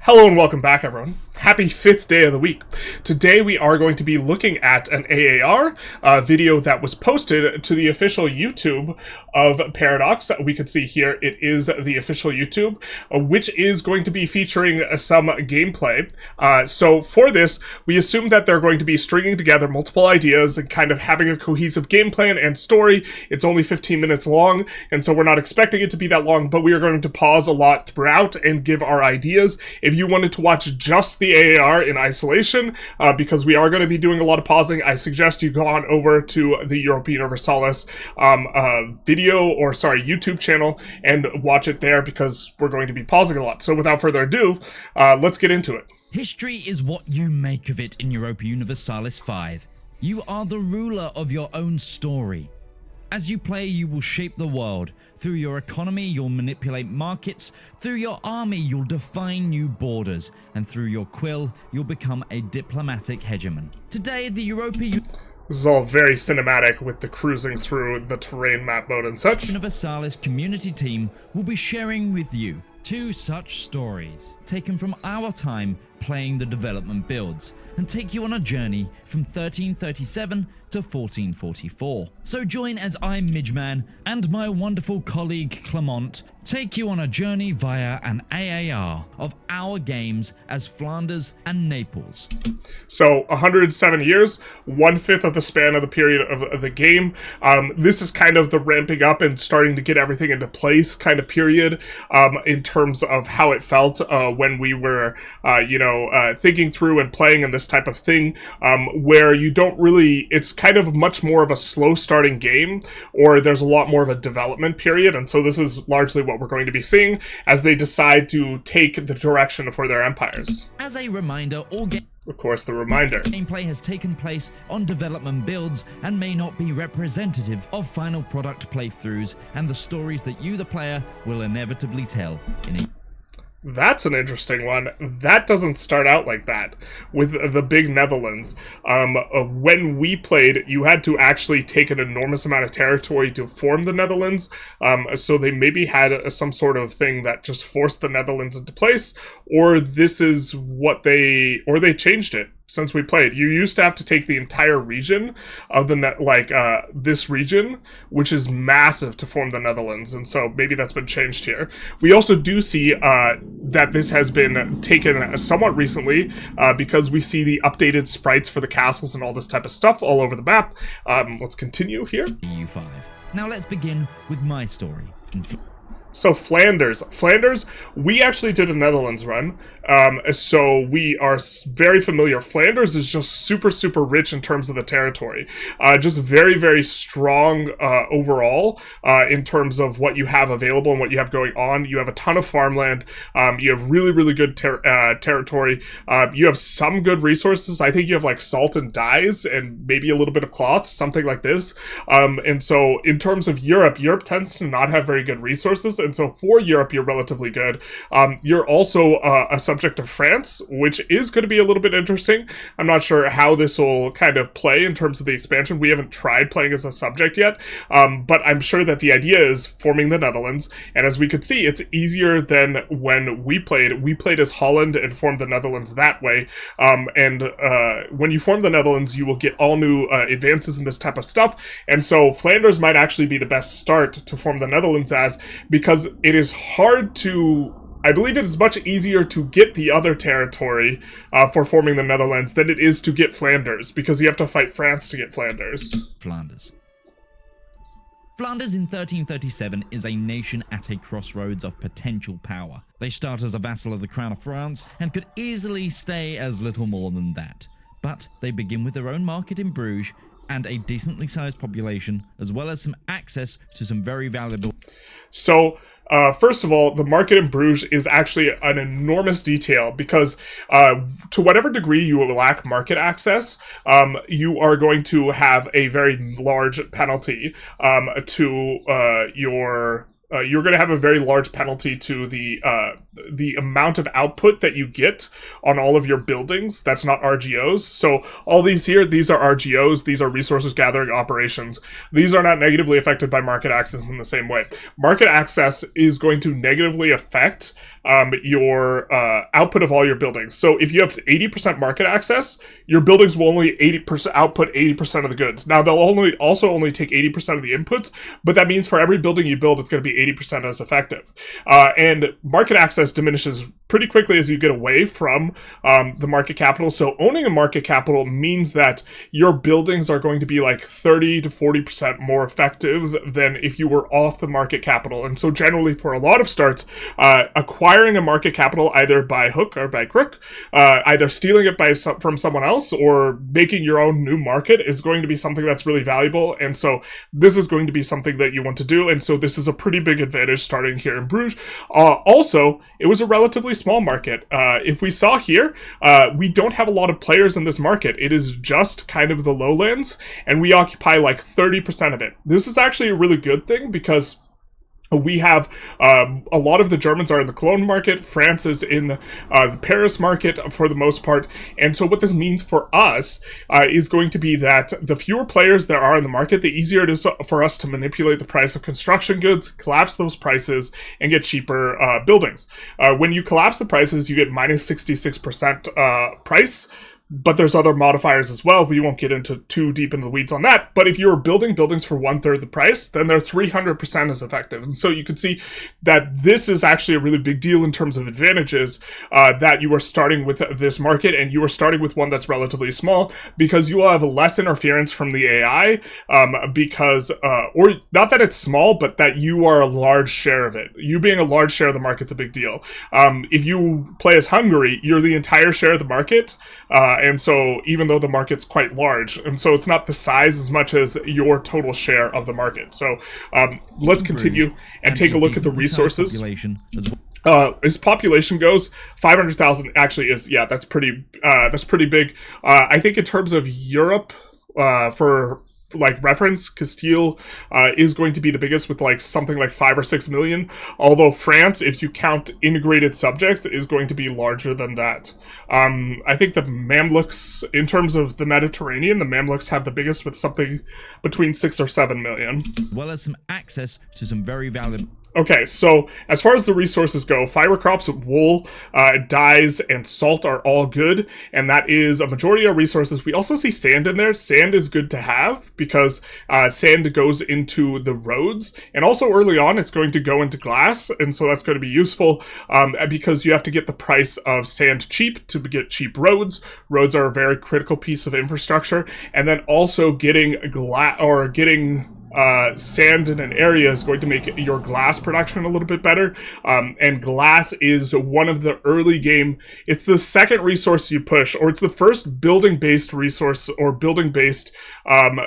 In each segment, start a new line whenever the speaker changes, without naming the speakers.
Hello and welcome back, everyone. Happy 5th day of the week. Today we are going to be looking at an AAR video that was posted to the official YouTube of Paradox. We can see here it is the official YouTube, which is going to be featuring some gameplay. So for this, we assume that they're going to be stringing together multiple ideas and kind of having a cohesive game plan and story. It's only 15 minutes long, and so we're not expecting it to be that long, but we are going to pause a lot throughout and give our ideas. If you wanted to watch just the AAR in isolation, because we are going to be doing a lot of pausing, I suggest you go on over to the Europa Universalis YouTube channel and watch it there, because we're going to be pausing a lot. So without further ado, let's get into it.
History is what you make of it in Europa Universalis 5. You are the ruler of your own story. As you play, you will shape the world. Through your economy, you'll manipulate markets. Through your army, you'll define new borders. And through your quill, you'll become a diplomatic hegemon. Today, the Europa
This is all very cinematic with the cruising through the terrain map mode and such.
Universalis community team will be sharing with you two such stories, taken from our time playing the development builds, and take you on a journey from 1337 to 1444. So join as I, Midgeman, and my wonderful colleague Clement take you on a journey via an AAR of our games as Flanders and Naples.
So 107 years, 1/5 of the span of the period of the game. This is kind of the ramping up and starting to get everything into place kind of period, in terms of how it felt when we were, thinking through and playing and this type of thing, where you don't really, it's kind of much more of a slow starting game, or there's a lot more of a development period, and so this is largely what we're going to be seeing as they decide to take the direction for their empires.
As a reminder,
Of course, the reminder.
Gameplay has taken place on development builds and may not be representative of final product playthroughs and the stories that you, the player, will inevitably tell in a...
That's an interesting one. That doesn't start out like that with the big Netherlands. When we played, you had to actually take an enormous amount of territory to form the Netherlands. So they maybe had some sort of thing that just forced the Netherlands into place, or this is what they changed it. Since we played, you used to have to take the entire region of the this region, which is massive, to form the Netherlands, and so maybe that's been changed here. We also do see that this has been taken somewhat recently, because we see the updated sprites for the castles and all this type of stuff all over the map. Let's continue here.
EU5. Now let's begin with my story.
So Flanders, we actually did a Netherlands run, so we are very familiar. Flanders is just super, super rich in terms of the territory, just very, very strong overall in terms of what you have available and what you have going on. You have a ton of farmland, you have really, really good territory, you have some good resources. I think you have like salt and dyes and maybe a little bit of cloth, something like this, and so in terms of Europe tends to not have very good resources. And so for Europe, you're relatively good. You're also a subject of France, which is going to be a little bit interesting. I'm not sure how this will kind of play in terms of the expansion. We haven't tried playing as a subject yet, but I'm sure that the idea is forming the Netherlands. And as we could see, it's easier than when we played. We played as Holland and formed the Netherlands that way. When you form the Netherlands, you will get all new advances in this type of stuff. And so Flanders might actually be the best start to form the Netherlands as, because it is hard to, I believe it is much easier to get the other territory for forming the Netherlands than it is to get Flanders, because you have to fight France to get Flanders.
Flanders in 1337 is a nation at a crossroads of potential power. They start as a vassal of the Crown of France and could easily stay as little more than that. But they begin with their own market in Bruges and a decently sized population, as well as some access to some very valuable...
So, first of all, the market in Bruges is actually an enormous detail, because to whatever degree you lack market access, you are going to have a very large penalty to your you're going to have a very large penalty to the amount of output that you get on all of your buildings. That's not RGOs. So all these here, these are RGOs. These are resources gathering operations. These are not negatively affected by market access in the same way. Market access is going to negatively affect your output of all your buildings. So if you have 80% market access, your buildings will only 80% output 80% of the goods. Now they'll only take 80% of the inputs, but that means for every building you build, it's going to be 80% as effective. And market access diminishes pretty quickly as you get away from the market capital. So owning a market capital means that your buildings are going to be like 30 to 40% more effective than if you were off the market capital. And so generally for a lot of starts, acquiring a market capital either by hook or by crook, either stealing it from someone else or making your own new market is going to be something that's really valuable. And so this is going to be something that you want to do. And so this is a pretty big advantage starting here in Bruges. Also, it was a relatively small market. If we saw here, we don't have a lot of players in this market. It is just kind of the lowlands, and we occupy like 30% of it. This is actually a really good thing because we have a lot of the Germans are in the Cologne market. France is in the Paris market for the most part. And so what this means for us is going to be that the fewer players there are in the market, the easier it is for us to manipulate the price of construction goods, collapse those prices, and get cheaper buildings. When you collapse the prices, you get minus 66% price. But there's other modifiers as well. We won't get into too deep into the weeds on that. But if you're building buildings for 1/3 the price, then they're 300% as effective. And so you can see that this is actually a really big deal in terms of advantages that you are starting with this market, and you are starting with one that's relatively small because you will have less interference from the AI because, or not that it's small, but that you are a large share of it. You being a large share of the market's a big deal. If you play as Hungary, you're the entire share of the market. And so even though the market's quite large, and so it's not the size as much as your total share of the market. So let's continue and take a look at the resources. As population goes, 500,000 actually is, yeah, that's pretty big. I think in terms of Europe, for like reference, Castile is going to be the biggest with like something like 5 or 6 million, although France, if you count integrated subjects, is going to be larger than that. I think the Mamluks, in terms of the Mediterranean, the Mamluks have the biggest with something between 6 or 7 million.
Well as some access to some very valuable...
Okay, so as far as the resources go, fiber crops, wool, dyes, and salt are all good, and that is a majority of resources. We also see sand in there. Sand is good to have because sand goes into the roads, and also early on it's going to go into glass, and so that's going to be useful because you have to get the price of sand cheap to get cheap roads. Roads are a very critical piece of infrastructure, and then also getting sand in an area is going to make your glass production a little bit better. And glass is one of the early game. It's the second resource you push, or it's the first building-based resource or building-based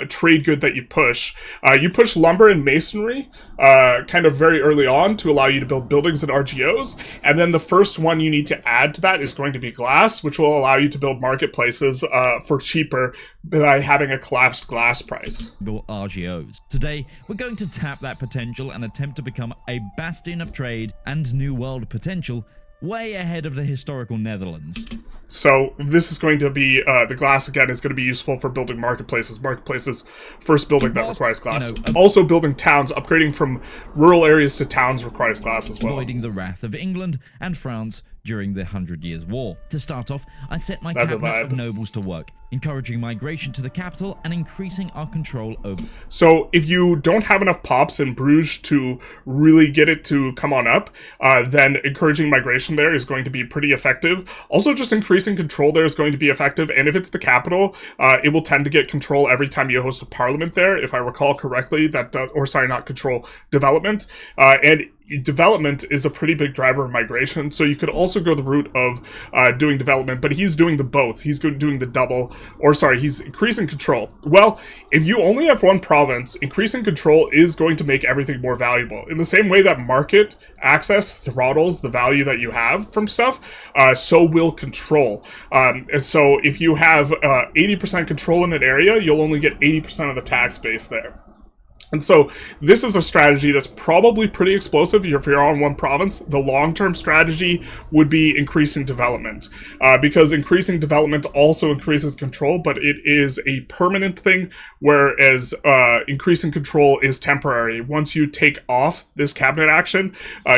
trade good that you push. You push lumber and masonry kind of very early on to allow you to build buildings and RGOs. And then the first one you need to add to that is going to be glass, which will allow you to build marketplaces for cheaper by having a collapsed glass price.
RGOs. Today, we're going to tap that potential and attempt to become a bastion of trade and new world potential way ahead of the historical Netherlands.
So this is going to be, the glass again is going to be useful for building marketplaces. Marketplaces, first building that requires glass. Also building towns, upgrading from rural areas to towns requires glass as well.
Avoiding the wrath of England and France during the 100 Years' War. To start off, I set my cabinet of nobles to work, encouraging migration to the capital and increasing our control over...
So if you don't have enough pops in Bruges to really get it to come on up, then encouraging migration there is going to be pretty effective. Also, just increasing control there is going to be effective, and if it's the capital, it will tend to get control every time you host a parliament there, if I recall correctly, not control, development. And development is a pretty big driver of migration, so you could also go the route of doing development, but he's doing the both. He's doing the double, he's increasing control. Well, if you only have one province, increasing control is going to make everything more valuable. In the same way that market access throttles the value that you have from stuff, so will control. And so if you have 80% control in an area, you'll only get 80% of the tax base there. And so this is a strategy that's probably pretty explosive if you're on one province. The long-term strategy would be increasing development, because increasing development also increases control, but it is a permanent thing, whereas increasing control is temporary. Once you take off this cabinet action,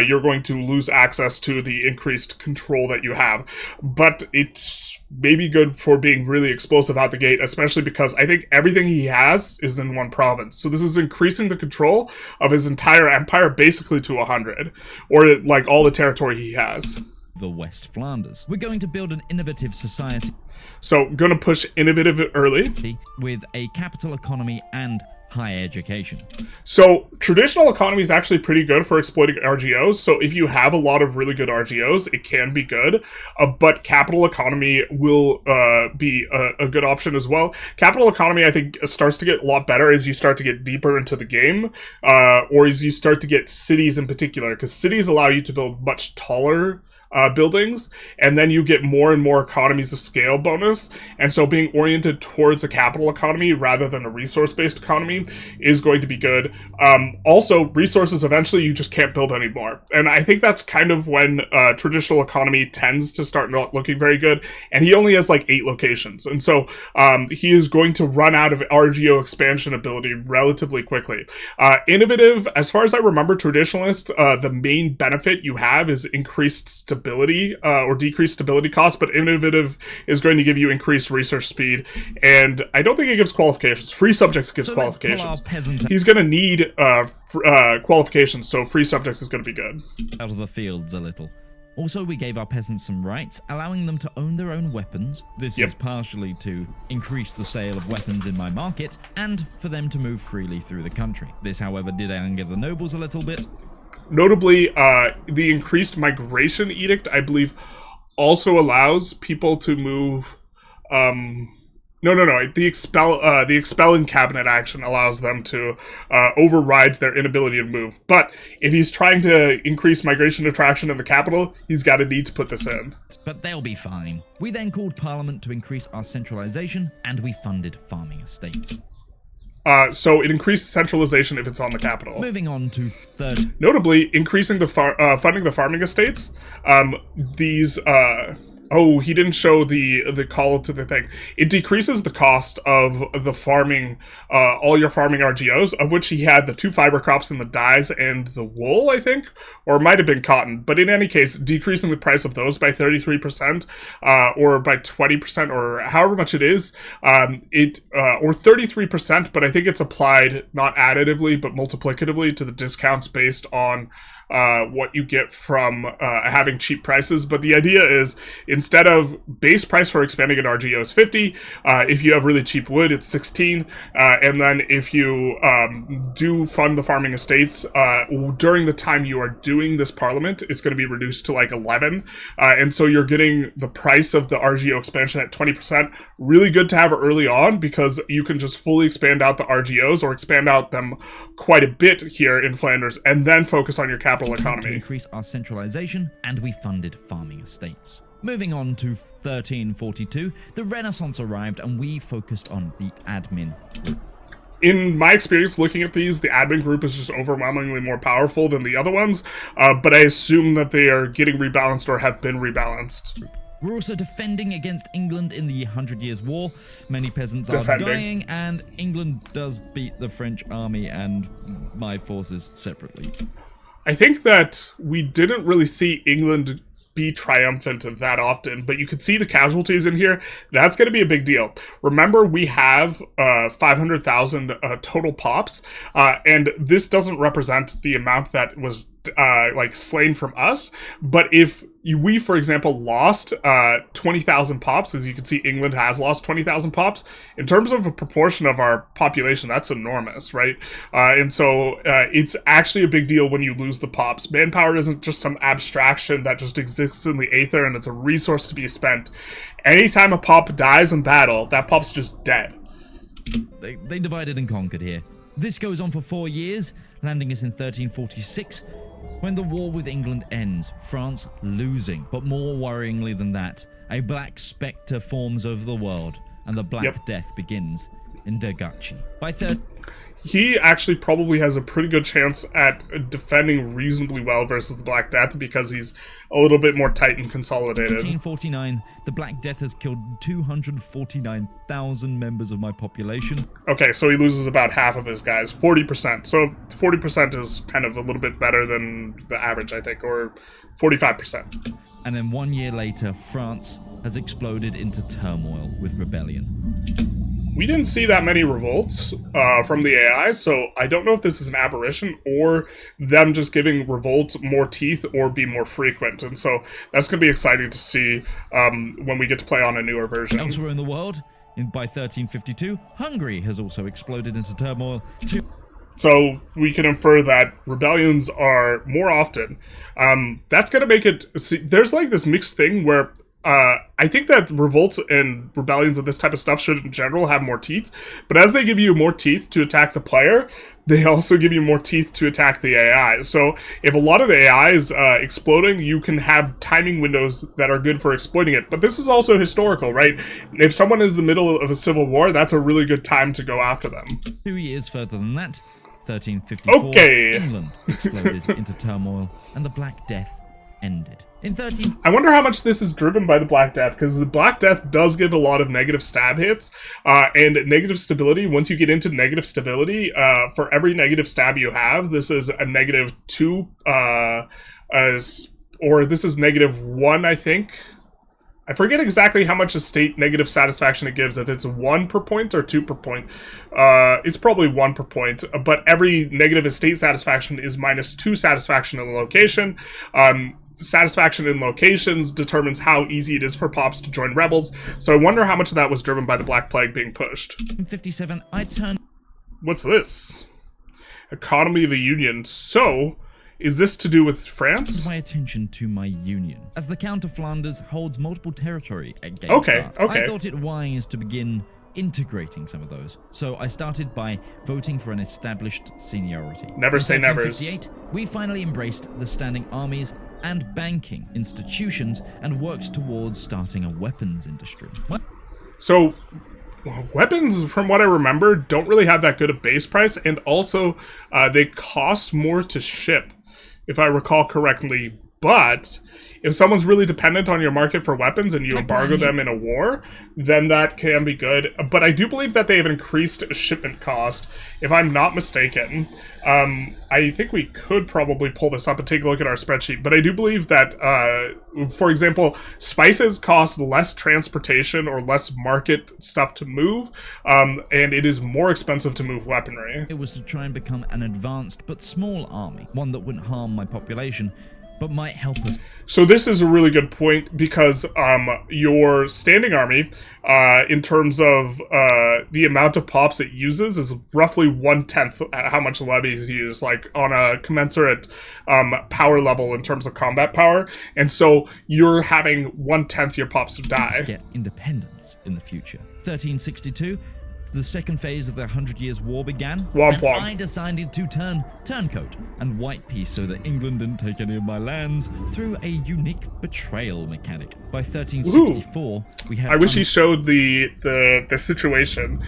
you're going to lose access to the increased control that you have. But it's maybe good for being really explosive out the gate, especially because I think everything he has is in one province. So this is increasing the control of his entire empire basically to 100, or like all the territory he has.
The West Flanders. We're going to build an innovative society.
So gonna push innovative early.
With a capital economy and higher education.
So traditional economy is actually pretty good for exploiting RGOs. So if you have a lot of really good RGOs, it can be good. But capital economy will be a good option as well. Capital economy, I think, starts to get a lot better as you start to get deeper into the game, or as you start to get cities in particular, because cities allow you to build much taller buildings, and then you get more and more economies of scale bonus. And so being oriented towards a capital economy rather than a resource-based economy is going to be good. Also, resources, eventually you just can't build anymore. And I think that's kind of when traditional economy tends to start not looking very good. And he only has like 8 locations. And so he is going to run out of RGO expansion ability relatively quickly. Innovative, as far as I remember, traditionalist, the main benefit you have is increased stability or decreased stability costs, but innovative is going to give you increased research speed, and I don't think it gives qualifications. Free subjects gives qualifications. He's going to need qualifications, so free subjects is going to be good.
Out of the fields a little. Also, we gave our peasants some rights, allowing them to own their own weapons. This is partially to increase the sale of weapons in my market, and for them to move freely through the country. This, however, did anger the nobles a little bit.
Notably, the increased migration edict, I believe, also allows people to move. The expelling cabinet action allows them to override their inability to move. But if he's trying to increase migration attraction in the capital, he's got to need to put this in.
But they'll be fine. We then called Parliament to increase our centralization, and we funded farming estates.
So it increases centralization if it's on the capital.
Moving on to third.
Notably, increasing the funding the farming estates. Oh, he didn't show the call to the thing. It decreases the cost of the farming, all your farming RGOs, of which he had the 2 fiber crops and the dyes and the wool, I think, or it might have been cotton. But in any case, decreasing the price of those by 33%, or by 20%, or however much it is, or 33%. But I think it's applied not additively but multiplicatively to the discounts based on what you get from having cheap prices. But the idea is, instead of base price for expanding an RGO is 50, if you have really cheap wood, it's 16, and then if you do fund the farming estates during the time you are doing this parliament, it's going to be reduced to like 11, and so you're getting the price of the RGO expansion at 20%. Really good to have early on, because you can just fully expand out the RGOs, or expand out them quite a bit here in Flanders, and then focus on your capital economy.
To increase our centralization, and we funded farming estates. Moving on to 1342, the Renaissance arrived, and we focused on the admin group.
In my experience looking at these, the admin group is just overwhelmingly more powerful than the other ones, but I assume that they are getting rebalanced or have been rebalanced.
We're also defending against England in the 100 Years' War. Many peasants are dying, and England does beat the French army and my forces separately.
I think that we didn't really see England be triumphant that often, but you could see the casualties in here. That's going to be a big deal. Remember, we have 500,000 total pops, and this doesn't represent the amount that was slain from us, but if we, for example, lost 20,000 pops, as you can see, England has lost 20,000 pops. In terms of a proportion of our population, that's enormous, right? And so it's actually a big deal when you lose the pops. Manpower isn't just some abstraction that just exists in the aether, and it's a resource to be spent. Anytime a pop dies in battle, that pop's just dead.
They divided and conquered here. This goes on for 4 years, landing us in 1346. When the war with England ends, France losing. But more worryingly than that, a black spectre forms over the world, and the Black Death begins in Dergachi. By
he actually probably has a pretty good chance at defending reasonably well versus the Black Death because he's a little bit more tight and consolidated.
1849, the Black Death has killed 249,000 members of my population.
Okay, so he loses about half of his guys, 40%. So 40% is kind of a little bit better than the average, I think, or 45%.
And then 1 year later, France has exploded into turmoil with rebellion.
We didn't see that many revolts from the AI, so I don't know if this is an aberration or them just giving revolts more teeth or be more frequent. And so that's going to be exciting to see when we get to play on a newer version.
Elsewhere in the world, by 1352, Hungary has also exploded into turmoil.
So we can infer that rebellions are more often. That's going to make it... See, there's like this mixed thing where I think that revolts and rebellions and this type of stuff should in general have more teeth, but as they give you more teeth to attack the player, they also give you more teeth to attack the AI. So if a lot of the AI is exploding, you can have timing windows that are good for exploiting it. But this is also historical, right? If someone is in the middle of a civil war, that's a really good time to go after them.
2 years further than that, 1354, England exploded into turmoil, and the Black Death ended.
I wonder how much this is driven by the Black Death, because the Black Death does give a lot of negative stab hits, and negative stability. Once you get into negative stability, for every negative stab you have, this is a -2, or this is -1, I think. I forget exactly how much estate negative satisfaction it gives, if it's 1 per point or 2 per point. It's probably 1 per point, but every negative estate satisfaction is -2 satisfaction in the location. Satisfaction in locations determines how easy it is for pops to join rebels, so I wonder how much of that was driven by the Black Plague being pushed.
In 57, I turned...
What's this? Economy of the Union. So, is this to do with France?
My attention to my union. As the Count of Flanders holds multiple territory at game
okay.
I thought it wise to begin integrating some of those. So I started by voting for an established seniority.
Never say never.
In 1358, we finally embraced the standing armies and banking institutions and worked towards starting a weapons industry.
So, weapons, from what I remember, don't really have that good a base price, and also they cost more to ship, if I recall correctly. But if someone's really dependent on your market for weapons and you embargo them in a war, then that can be good. But I do believe that they have increased shipment cost, if I'm not mistaken. I think we could probably pull this up and take a look at our spreadsheet, but I do believe that, for example, spices cost less transportation or less market stuff to move, and it is more expensive to move weaponry.
It was to try and become an advanced but small army, one that wouldn't harm my population, but might help us.
So this is a really good point, because your standing army, in terms of the amount of pops it uses, is roughly 1/10 how much levies use, like on a commensurate power level in terms of combat power. And so you're having 1/10 your pops die.
Get independence in the future. 1362. The second phase of the 100 Years' War began, and I decided to turn turncoat and white piece so that England didn't take any of my lands through a unique betrayal mechanic. By 1364, we had...
I wish he showed the situation,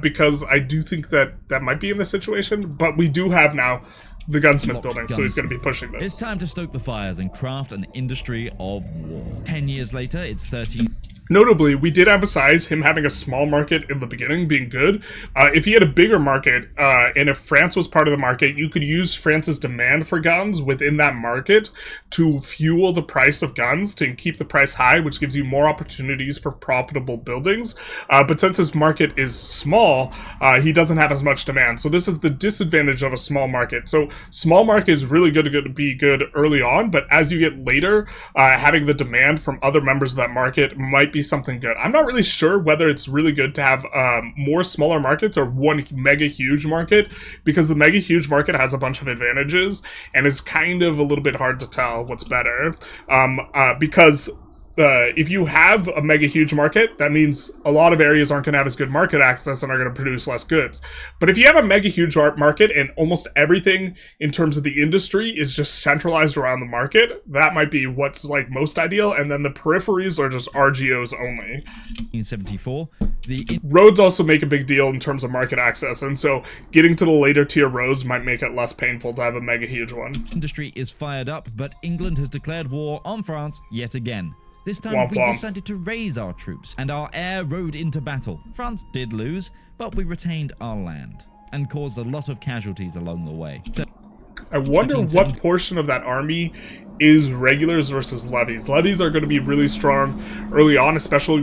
because I do think that might be in the situation, but we do have now the gunsmith building, so he's going to be pushing this.
It's time to stoke the fires and craft an industry of war. 10 years later, it's 13...
Notably, we did emphasize him having a small market in the beginning being good. If he had a bigger market, and if France was part of the market, you could use France's demand for guns within that market to fuel the price of guns, to keep the price high, which gives you more opportunities for profitable buildings. But since his market is small, he doesn't have as much demand. So this is the disadvantage of a small market. So small market is really good to be good early on, but as you get later, having the demand from other members of that market might be something good. I'm not really sure whether it's really good to have more smaller markets or one mega huge market, because the mega huge market has a bunch of advantages and it's kind of a little bit hard to tell what's better, because if you have a mega huge market, that means a lot of areas aren't going to have as good market access and are going to produce less goods. But if you have a mega huge market and almost everything in terms of the industry is just centralized around the market, that might be what's like most ideal, and then the peripheries are just RGOs only.
1974,
Roads also make a big deal in terms of market access, and so getting to the later tier roads might make it less painful to have a mega huge one.
Industry is fired up, but England has declared war on France yet again. This time
Womp
we
womp.
decided to raise our troops, and our air rode into battle. France did lose, but we retained our land, and caused a lot of casualties along the way.
I wonder what portion of that army is regulars versus levies. Levies are going to be really strong early on, especially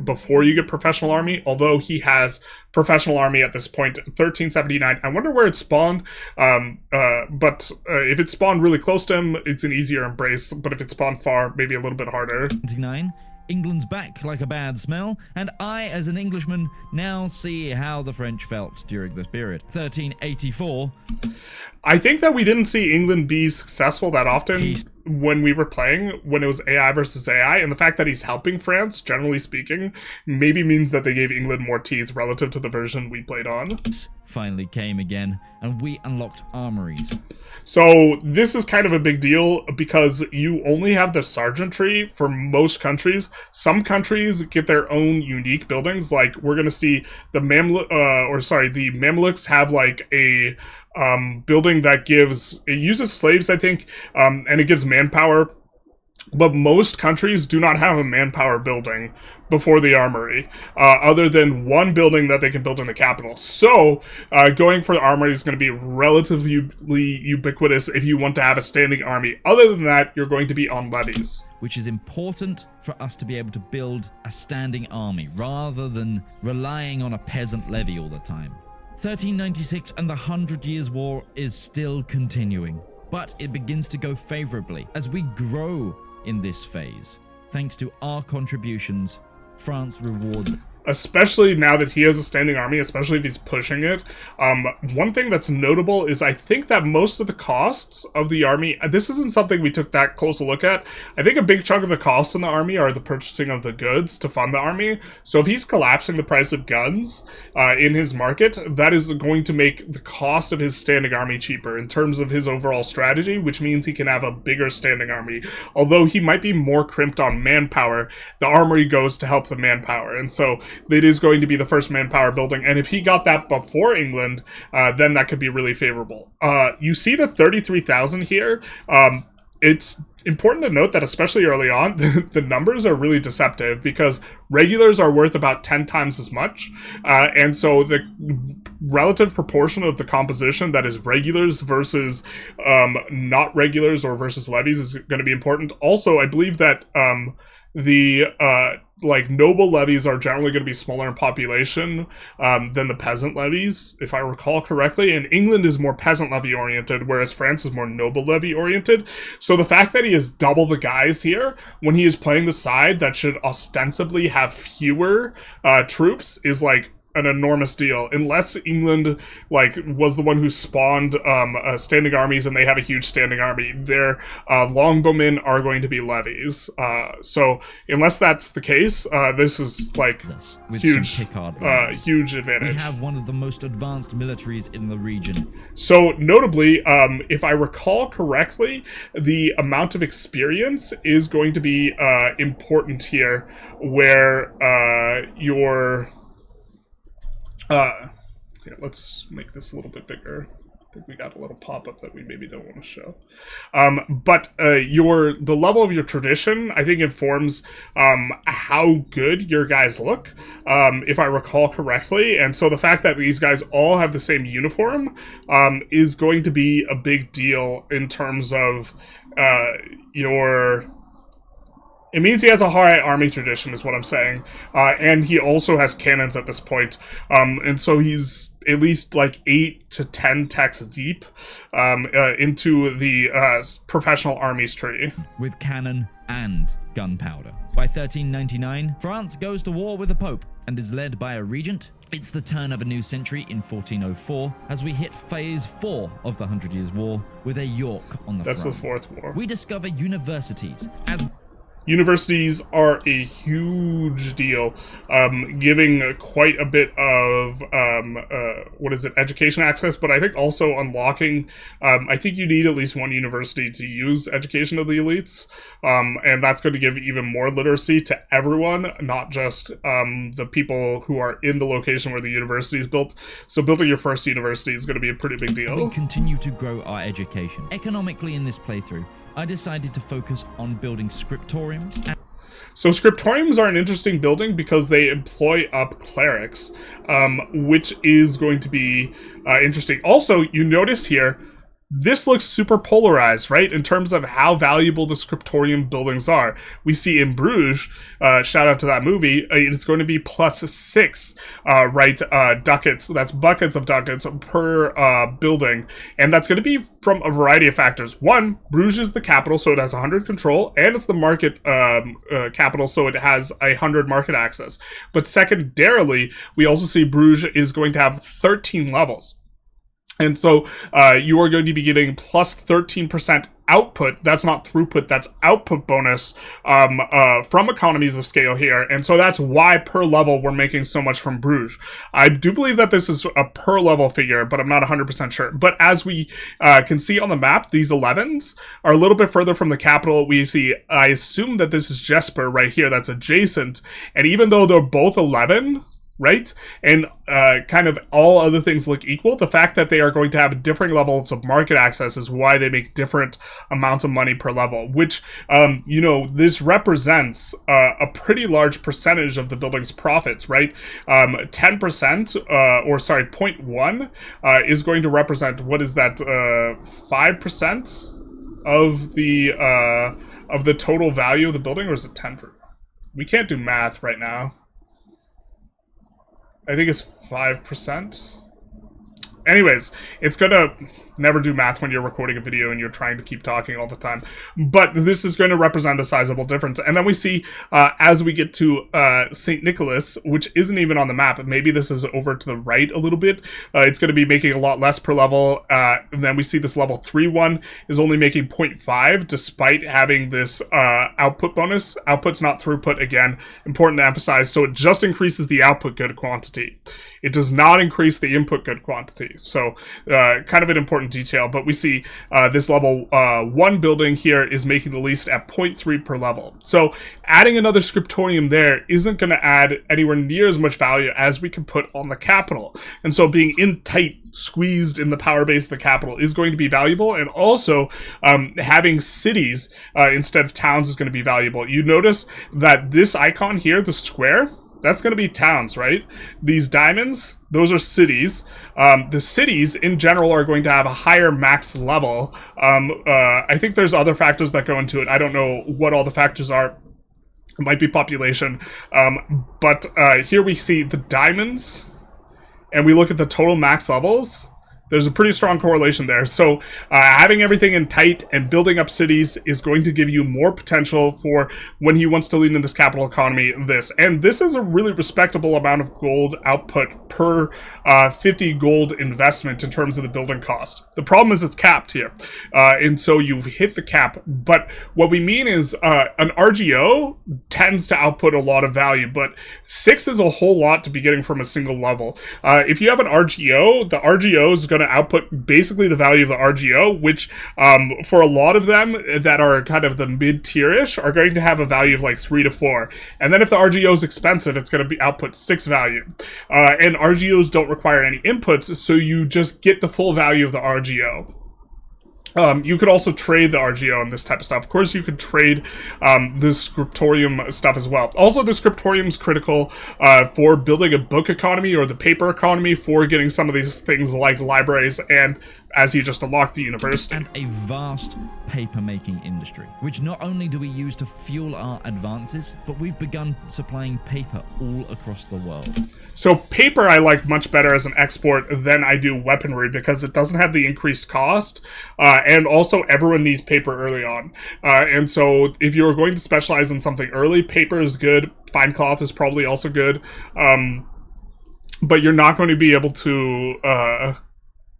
before you get professional army, although he has professional army at this point, 1379. I wonder where it spawned, but if it spawned really close to him, it's an easier embrace, but if it spawned far, maybe a little bit harder.
29. England's back like a bad smell, and I, as an Englishman, now see how the French felt during this period. 1384.
I think that we didn't see England be successful that often when we were playing, when it was AI versus AI, and the fact that he's helping France, generally speaking, maybe means that they gave England more teeth relative to the version we played on.
Finally came again, and we unlocked armories.
So this is kind of a big deal because you only have the sergeantry for most countries. Some countries get their own unique buildings. Like we're gonna see the the Mamluks have like a building that uses slaves, I think, and it gives manpower. But most countries do not have a manpower building before the armory, other than one building that they can build in the capital. So, going for the armory is going to be relatively ubiquitous if you want to have a standing army. Other than that, you're going to be on levies.
Which is important for us to be able to build a standing army, rather than relying on a peasant levy all the time. 1396 and the 100 Years' War is still continuing, but it begins to go favorably as we grow in this phase. Thanks to our contributions, France rewards.
Especially now that he has a standing army, especially if he's pushing it. One thing that's notable is I think that most of the costs of the army, this isn't something we took that close a look at. I think a big chunk of the costs in the army are the purchasing of the goods to fund the army. So if he's collapsing the price of guns in his market, that is going to make the cost of his standing army cheaper in terms of his overall strategy, which means he can have a bigger standing army. Although he might be more crimped on manpower, the armory goes to help the manpower. And so it is going to be the first manpower building, and if he got that before England, then that could be really favorable. You see the 33,000 here. It's important to note that especially early on, the numbers are really deceptive because regulars are worth about 10 times as much, and so the relative proportion of the composition that is regulars versus not regulars or versus levies is going to be important. Also, I believe that noble levies are generally going to be smaller in population than the peasant levies, if I recall correctly. And England is more peasant levy oriented, whereas France is more noble levy oriented. So the fact that he has double the guys here when he is playing the side that should ostensibly have fewer troops is like an enormous deal, unless England was the one who spawned standing armies and they have a huge standing army. Their longbowmen are going to be levies. So unless that's the case, this is huge advantage.
We have one of the most advanced militaries in the region.
So notably, if I recall correctly, the amount of experience is going to be important here, where here, let's make this a little bit bigger. I think we got a little pop-up that we maybe don't want to show. But the level of your tradition, I think, informs how good your guys look, if I recall correctly. And so the fact that these guys all have the same uniform is going to be a big deal in terms of It means he has a high army tradition, is what I'm saying. And he also has cannons at this point. And so he's at least 8 to 10 techs deep into the professional armies tree.
With cannon and gunpowder. By 1399, France goes to war with the Pope and is led by a regent. It's the turn of a new century in 1404 as we hit phase 4 of the 100 Years' War with a York on the front.
That's the fourth war.
We discover universities as...
Universities are a huge deal, giving quite a bit of, education access, but I think also unlocking, I think you need at least one university to use education of the elites, and that's going to give even more literacy to everyone, not just the people who are in the location where the university is built. So building your first university is going to be a pretty big deal.
We continue to grow our education. Economically in this playthrough, I decided to focus on building scriptoriums.
So scriptoriums are an interesting building because they employ up clerics, which is going to be interesting. Also, you notice here, this looks super polarized, right? In terms of how valuable the scriptorium buildings are. We see in Bruges, shout out to that movie, it's going to be +6, ducats. That's buckets of ducats per building. And that's going to be from a variety of factors. One, Bruges is the capital, so it has 100 control, and it's the market capital, so it has 100 market access. But secondarily, we also see Bruges is going to have 13 levels. And so you are going to be getting plus 13% output. That's not throughput, that's output bonus from economies of scale here. And so that's why per level we're making so much from Bruges. I do believe that this is a per level figure, but I'm not 100% sure. But as we can see on the map, these 11s are a little bit further from the capital. We see, I assume that this is Jesper right here, that's adjacent. And even though they're both 11, right? And kind of all other things look equal, the fact that they are going to have different levels of market access is why they make different amounts of money per level, which, this represents a pretty large percentage of the building's profits, right? 10%, 0.1 is going to represent, what is that, 5% of the total value of the building, or is it 10%? We can't do math right now. I think it's 5%. Anyways, it's gonna never do math when you're recording a video and you're trying to keep talking all the time. But this is going to represent a sizable difference. And then we see, as we get to St. Nicholas, which isn't even on the map, maybe this is over to the right a little bit, it's going to be making a lot less per level. And then we see this level 3 one is only making 0.5 despite having this output bonus. Output's not throughput, again, important to emphasize. So it just increases the output good quantity. It does not increase the input good quantity. So kind of an important detail, but we see this level 1 building here is making the least at 0.3 per level. So adding another scriptorium there isn't going to add anywhere near as much value as we can put on the capital. And so being in tight, squeezed in the power base of the capital is going to be valuable, and also having cities instead of towns is going to be valuable. You notice that this icon here, the square, that's going to be towns, right? These diamonds, those are cities. The cities, in general, are going to have a higher max level. I think there's other factors that go into it. I don't know what all the factors are. It might be population. But here we see the diamonds, and we look at the total max levels. There's a pretty strong correlation there. So having everything in tight and building up cities is going to give you more potential for when he wants to lead in this capital economy. And this is a really respectable amount of gold output per 50 gold investment in terms of the building cost. The problem is it's capped here. And so you've hit the cap. But what we mean is an RGO tends to output a lot of value, but 6 is a whole lot to be getting from a single level. If you have an RGO, the RGO is going to output basically the value of the RGO, which for a lot of them that are kind of the mid-tier-ish are going to have a value of like 3 to 4. And then if the RGO is expensive, it's going to be output 6 value. And RGOs don't require any inputs, so you just get the full value of the RGO. You could also trade the RGO and this type of stuff. Of course, you could trade the scriptorium stuff as well. Also, the scriptorium is critical for building a book economy or the paper economy, for getting some of these things like libraries and, as he just unlocked, the university.
And a vast paper-making industry, which not only do we use to fuel our advances, but we've begun supplying paper all across the world.
So paper I like much better as an export than I do weaponry, because it doesn't have the increased cost, and also everyone needs paper early on. And so if you're going to specialize in something early, paper is good, fine cloth is probably also good, but you're not going to be able to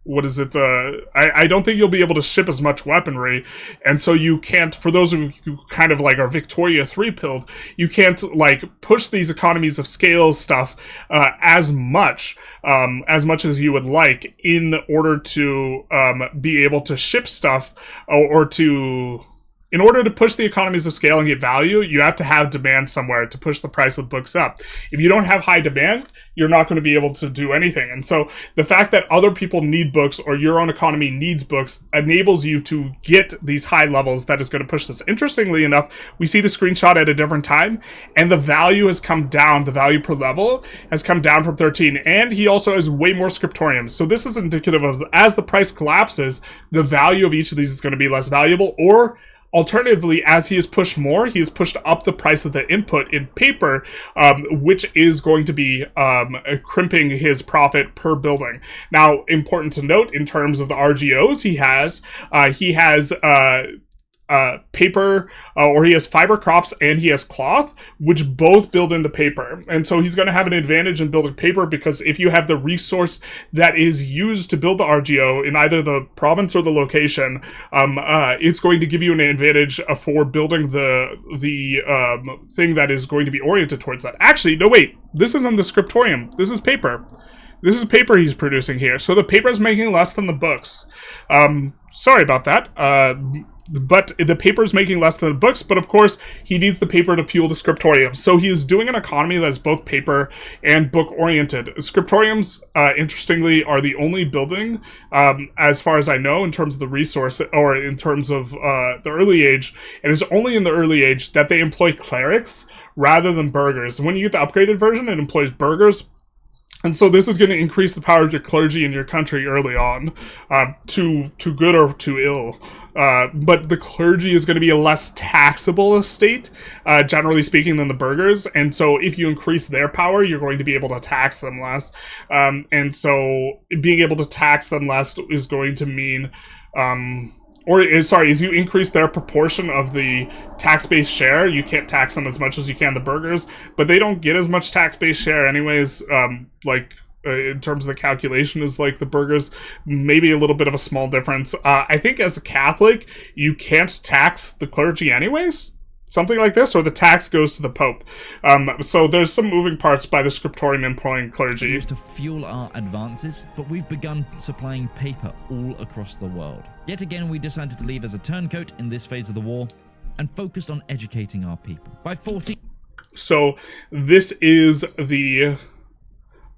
what is it? I don't think you'll be able to ship as much weaponry, and so you can't. For those of you who kind of like are Victoria 3-pilled, you can't like push these economies of scale stuff as much as you would like in order to be able to ship stuff or to. In order to push the economies of scale and get value, you have to have demand somewhere to push the price of books up. If you don't have high demand, you're not going to be able to do anything. And so the fact that other people need books or your own economy needs books enables you to get these high levels that is going to push this. Interestingly enough, we see the screenshot at a different time, and the value has come down. The value per level has come down from 13, and he also has way more scriptoriums. So this is indicative of, as the price collapses, the value of each of these is going to be less valuable, or alternatively, as he has pushed more, he has pushed up the price of the input in paper, which is going to be crimping his profit per building. Now, important to note, in terms of the RGOs he has paper, or he has fiber crops and he has cloth, which both build into paper. And so he's going to have an advantage in building paper, because if you have the resource that is used to build the RGO in either the province or the location, it's going to give you an advantage for building the thing that is going to be oriented towards that. Actually, no, wait, this isn't the scriptorium. This is paper. This is paper he's producing here. So the paper is making less than the books. Sorry about that. But the paper is making less than the books, but of course, he needs the paper to fuel the scriptorium. So he is doing an economy that is both paper and book-oriented. Scriptoriums, interestingly, are the only building, as far as I know, in terms of the resource, or in terms of the early age, and it's only in the early age that they employ clerics rather than burghers. When you get the upgraded version, it employs burghers. And so this is going to increase the power of your clergy in your country early on, to good or to ill. But the clergy is going to be a less taxable estate, generally speaking, than the burghers. And so if you increase their power, you're going to be able to tax them less. And so being able to tax them less is going to mean... as you increase their proportion of the tax-based share, you can't tax them as much as you can the burghers, but they don't get as much tax-based share anyways, in terms of the calculation, is like the burghers, maybe a little bit of a small difference. I think as a Catholic, you can't tax the clergy anyways. Something like this, or the tax goes to the Pope. So there's some moving parts by the scriptorium employing clergy.
Used to fuel our advances, but we've begun supplying paper all across the world. Yet again, we decided to leave as a turncoat in this phase of the war and focused on educating our people. By 14...
So this is the...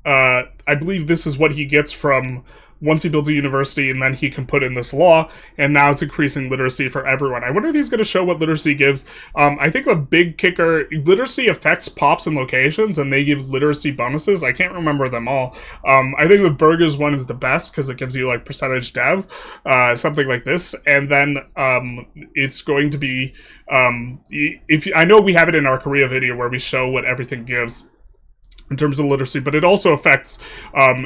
I believe this is what he gets from... once he builds a university, and then he can put in this law, and now it's increasing literacy for everyone. I wonder if he's going to show what literacy gives. I think the big kicker, literacy affects pops and locations, and they give literacy bonuses. I can't remember them all. I think the burghers one is the best, because it gives you, like, percentage dev, something like this, and then it's going to be, I know we have it in our Korea video where we show what everything gives in terms of literacy, but it also affects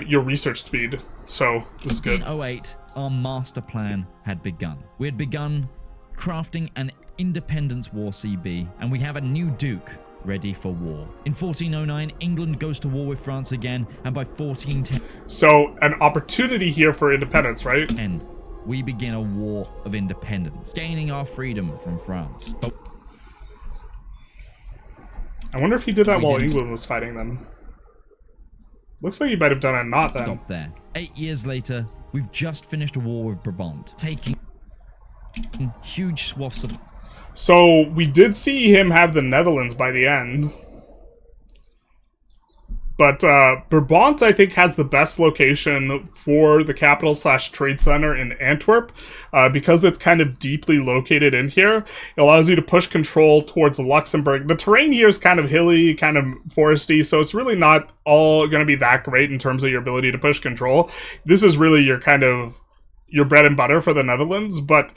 your research speed. So this is good.
In 2008, our master plan had begun. We had begun crafting an independence war CB, and we have a new duke ready for war. In 1409, England goes to war with France again, and by 1410...
So an opportunity here for independence, right?
And we begin a war of independence, gaining our freedom from France. But
I wonder if he did that while England was fighting them. Looks like he might have done it not then.
Stop there. 8 years later, we've just finished a war with Brabant, taking huge swaths of...
So, we did see him have the Netherlands by the end. But Brabant, I think, has the best location for the capital/trade center in Antwerp. Because it's kind of deeply located in here, it allows you to push control towards Luxembourg. The terrain here is kind of hilly, kind of foresty, so it's really not all going to be that great in terms of your ability to push control. This is really your kind of... your bread and butter for the Netherlands, but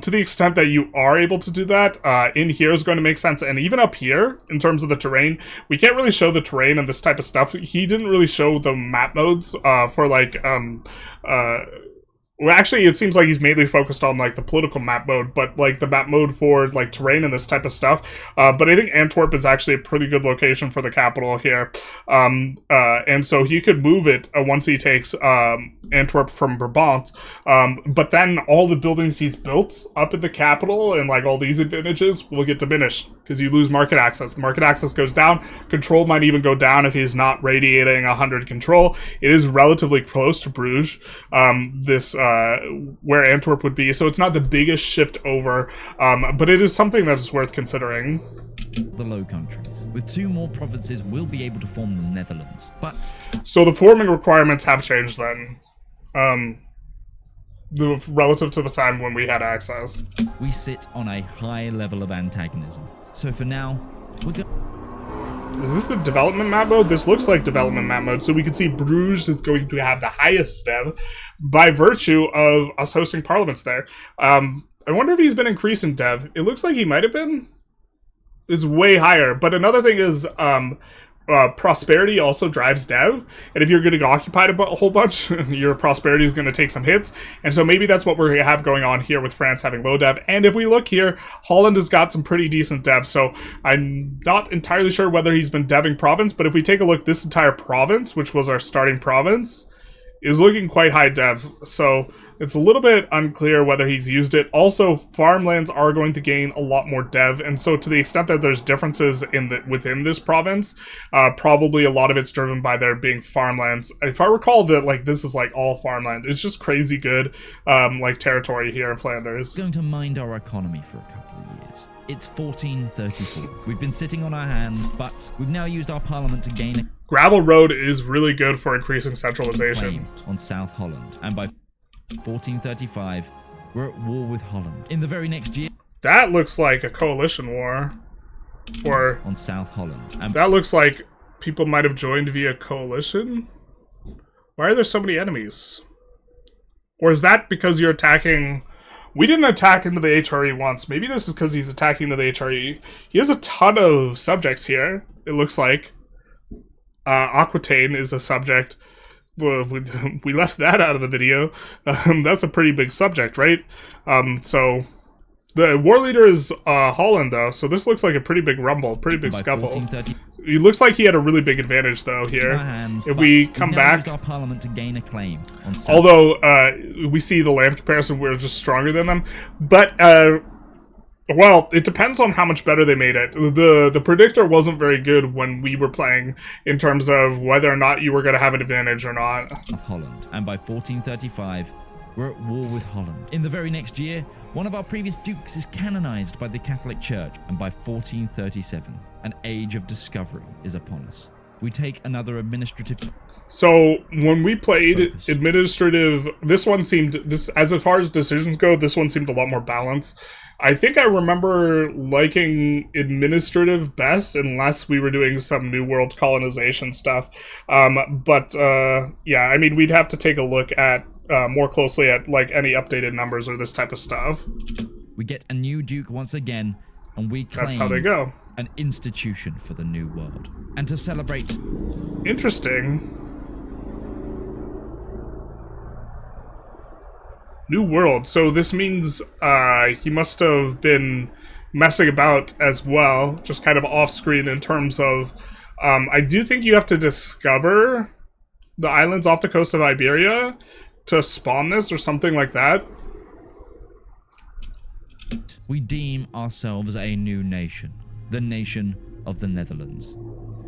to the extent that you are able to do that, in here is going to make sense. And even up here, in terms of the terrain, we can't really show the terrain and this type of stuff. He didn't really show the map modes for like Well, actually, it seems like he's mainly focused on like the political map mode, but like the map mode for like terrain and this type of stuff. But I think Antwerp is actually a pretty good location for the capital here, and so he could move it once he takes Antwerp from Brabant. But then all the buildings he's built up in the capital and like all these advantages will get diminished because you lose market access. Market access goes down. Control might even go down if he's not radiating 100 control. It is relatively close to Bruges. Where Antwerp would be, so it's not the biggest shift over, but it is something that's worth considering.
The Low Countries. With 2 more provinces, we'll be able to form the Netherlands. But
so the forming requirements have changed then, relative to the time when we had access.
We sit on a high level of antagonism. So for now, we're going.
Is this the development map mode? This looks like development map mode, so we can see Bruges is going to have the highest dev by virtue of us hosting parliaments there. I wonder if he's been increasing dev. It looks like he might have been. It's way higher. But another thing is prosperity also drives dev, and if you're getting occupied a whole bunch, your prosperity is going to take some hits, and so maybe that's what we have going on here with France having low dev. And if we look here, Holland has got some pretty decent dev, so I'm not entirely sure whether he's been deving province, but if we take a look, this entire province, which was our starting province, is looking quite high dev, so it's a little bit unclear whether he's used it. Also, farmlands are going to gain a lot more dev, and so to the extent that there's differences within this province, probably a lot of it's driven by there being farmlands. If I recall that, like, this is like all farmland. It's just crazy good, like, territory here in Flanders.
Going to mind our economy for a couple of years. It's 1434. We've been sitting on our hands, but we've now used our parliament to gain a
gravel road is really good for increasing centralization
claim on South Holland, and by 1435, we're at war with Holland. In the very next year,
that looks like a coalition war, or
on South Holland, and
that looks like people might have joined via coalition. Why are there so many enemies? Or is that because you're attacking? We didn't attack into the HRE once. Maybe this is because he's attacking into the HRE. He has a ton of subjects here, it looks like. Aquitaine is a subject. Well, we left that out of the video. That's a pretty big subject, right? So the war leader is Holland, though, so this looks like a pretty big rumble, pretty big scuffle. It looks like he had a really big advantage, though, here. If we come back,
our parliament to gain a claim on
although we see the land comparison, we're just stronger than them. But well, it depends on how much better they made it. The predictor wasn't very good when we were playing in terms of whether or not you were going to have an advantage or not.
Holland, and by 1435, we're at war with Holland. In the very next year, one of our previous dukes is canonized by the Catholic Church, and by 1437, an age of discovery is upon us. We take another administrative.
So when we played administrative, this as far as decisions go, this one seemed a lot more balanced. I think I remember liking administrative best, unless we were doing some New World colonization stuff. Yeah, I mean, we'd have to take a look at more closely at like any updated numbers or this type of stuff.
We get a new duke once again, and we claim
that's how they go.
An institution for the New World. And to celebrate.
Interesting. New World. So this means he must have been messing about as well, just kind of off-screen in terms of... I do think you have to discover the islands off the coast of Iberia to spawn this or something like that.
We deem ourselves a new nation, the nation of the Netherlands.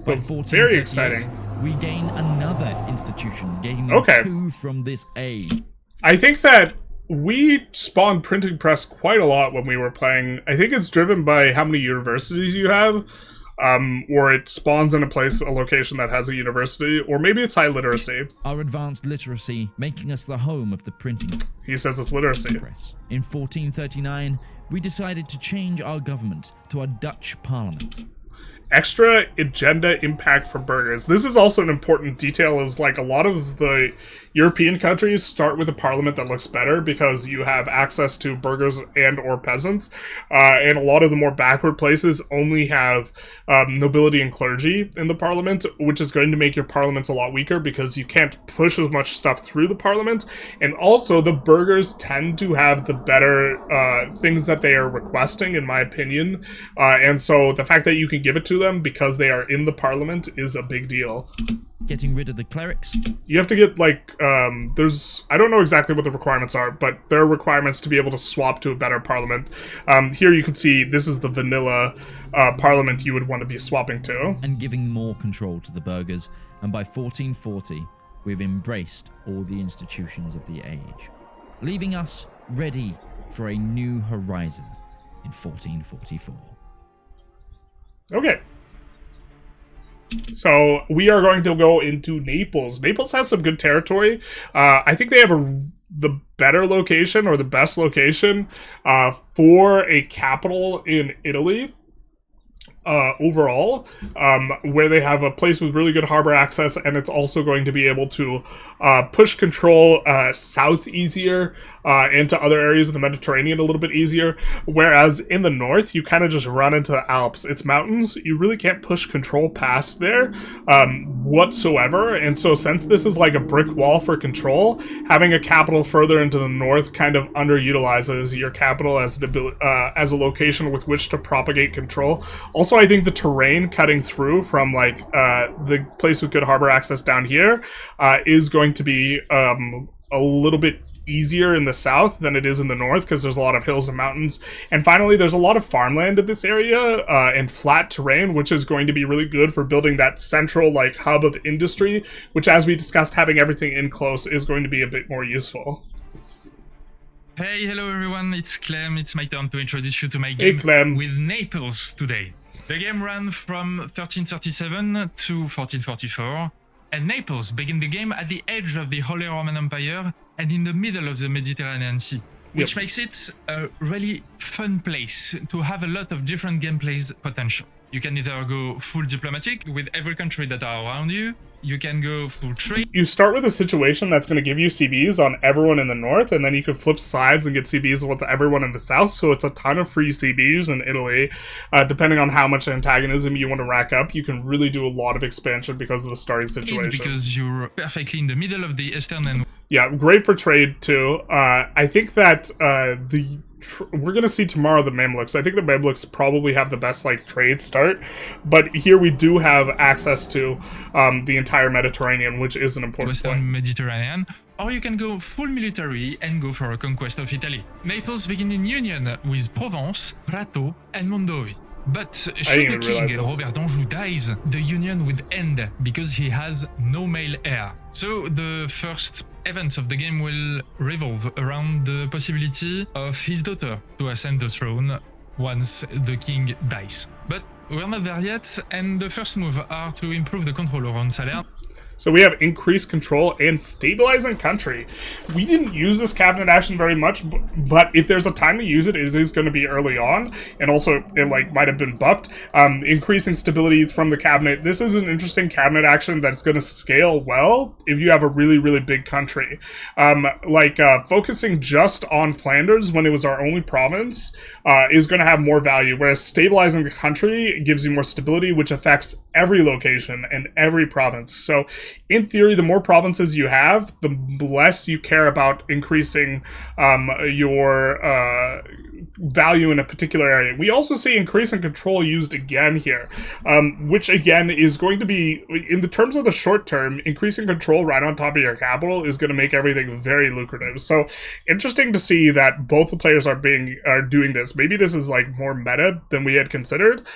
By
very exciting.
We gain another institution, gaining 2 from this age.
I think that we spawned printing press quite a lot when we were playing. I think it's driven by how many universities you have, or it spawns in a location that has a university, or maybe it's high literacy.
Our advanced literacy making us the home of the printing.
He says it's literacy.
Press. In 1439, we decided to change our government to a Dutch parliament.
extra agenda impact for burgers. This is also an important detail, is like a lot of the European countries start with a parliament that looks better because you have access to burghers and or peasants, and a lot of the more backward places only have nobility and clergy in the parliament, which is going to make your parliaments a lot weaker because you can't push as much stuff through the parliament. And also the burghers tend to have the better things that they are requesting, in my opinion, and so the fact that you can give it to them because they are in the parliament is a big deal.
Getting rid of the clerics?
You have to get, like, I don't know exactly what the requirements are, but there are requirements to be able to swap to a better parliament. Here you can see this is the vanilla parliament you would want to be swapping to.
And giving more control to the burghers, and by 1440, we've embraced all the institutions of the age, leaving us ready for a new horizon in 1444.
Okay. So we are going to go into Naples. Naples has some good territory. I think they have the better location, or the best location, for a capital in Italy. Overall, where they have a place with really good harbor access, and it's also going to be able to push control south easier, and to other areas of the Mediterranean a little bit easier, whereas in the north, you kind of just run into the Alps. It's mountains, you really can't push control past there whatsoever, and so since this is like a brick wall for control, having a capital further into the north kind of underutilizes your capital as a location with which to propagate control. Also, I think the terrain cutting through from like the place with good harbor access down here is going to be a little bit easier in the south than it is in the north, because there's a lot of hills and mountains. And finally, there's a lot of farmland in this area and flat terrain, which is going to be really good for building that central like hub of industry, which, as we discussed, having everything in close is going to be a bit more useful.
Hey, hello everyone, it's Clem. It's my turn to introduce you to my game with Naples today. The game ran from 1337 to 1444, and Naples began the game at the edge of the Holy Roman Empire and in the middle of the Mediterranean Sea, which makes it a really fun place to have a lot of different gameplay's potential. You can either go full diplomatic with every country that are around you, you can go full trade.
You start with a situation that's going to give you CBs on everyone in the north, and then you can flip sides and get CBs with everyone in the south, so it's a ton of free CBs in Italy. Depending on how much antagonism you want to rack up, you can really do a lot of expansion because of the starting situation.
Because you're perfectly in the middle of the Eastern and...
Yeah, great for trade too. I think that we're going to see tomorrow the Mamluks. I think the Mamluks probably have the best like trade start, but here we do have access to the entire Mediterranean, which is an important
Western
point.
Mediterranean, or you can go full military and go for a conquest of Italy. Naples begin in union with Provence, Prato, and Mondovì. But should the king Robert d'Anjou dies, the union would end because he has no male heir. So the first events of the game will revolve around the possibility of his daughter to ascend the throne once the king dies. But we're not there yet, and the first move are to improve the control around Salerne.
So we have increased control and stabilizing country. We didn't use this cabinet action very much, but if there's a time to use it, it is going to be early on, and also it like might have been buffed. Increasing stability from the cabinet. This is an interesting cabinet action that's going to scale well if you have a really, really big country. Focusing just on Flanders when it was our only province is going to have more value, whereas stabilizing the country gives you more stability, which affects every location and every province. So in theory, the more provinces you have, the less you care about increasing your value in a particular area. We also see increase in control used again here, which again is going to be, in the terms of the short term, increasing control right on top of your capital is going to make everything very lucrative. So interesting to see that both the players are doing this. Maybe this is like more meta than we had considered.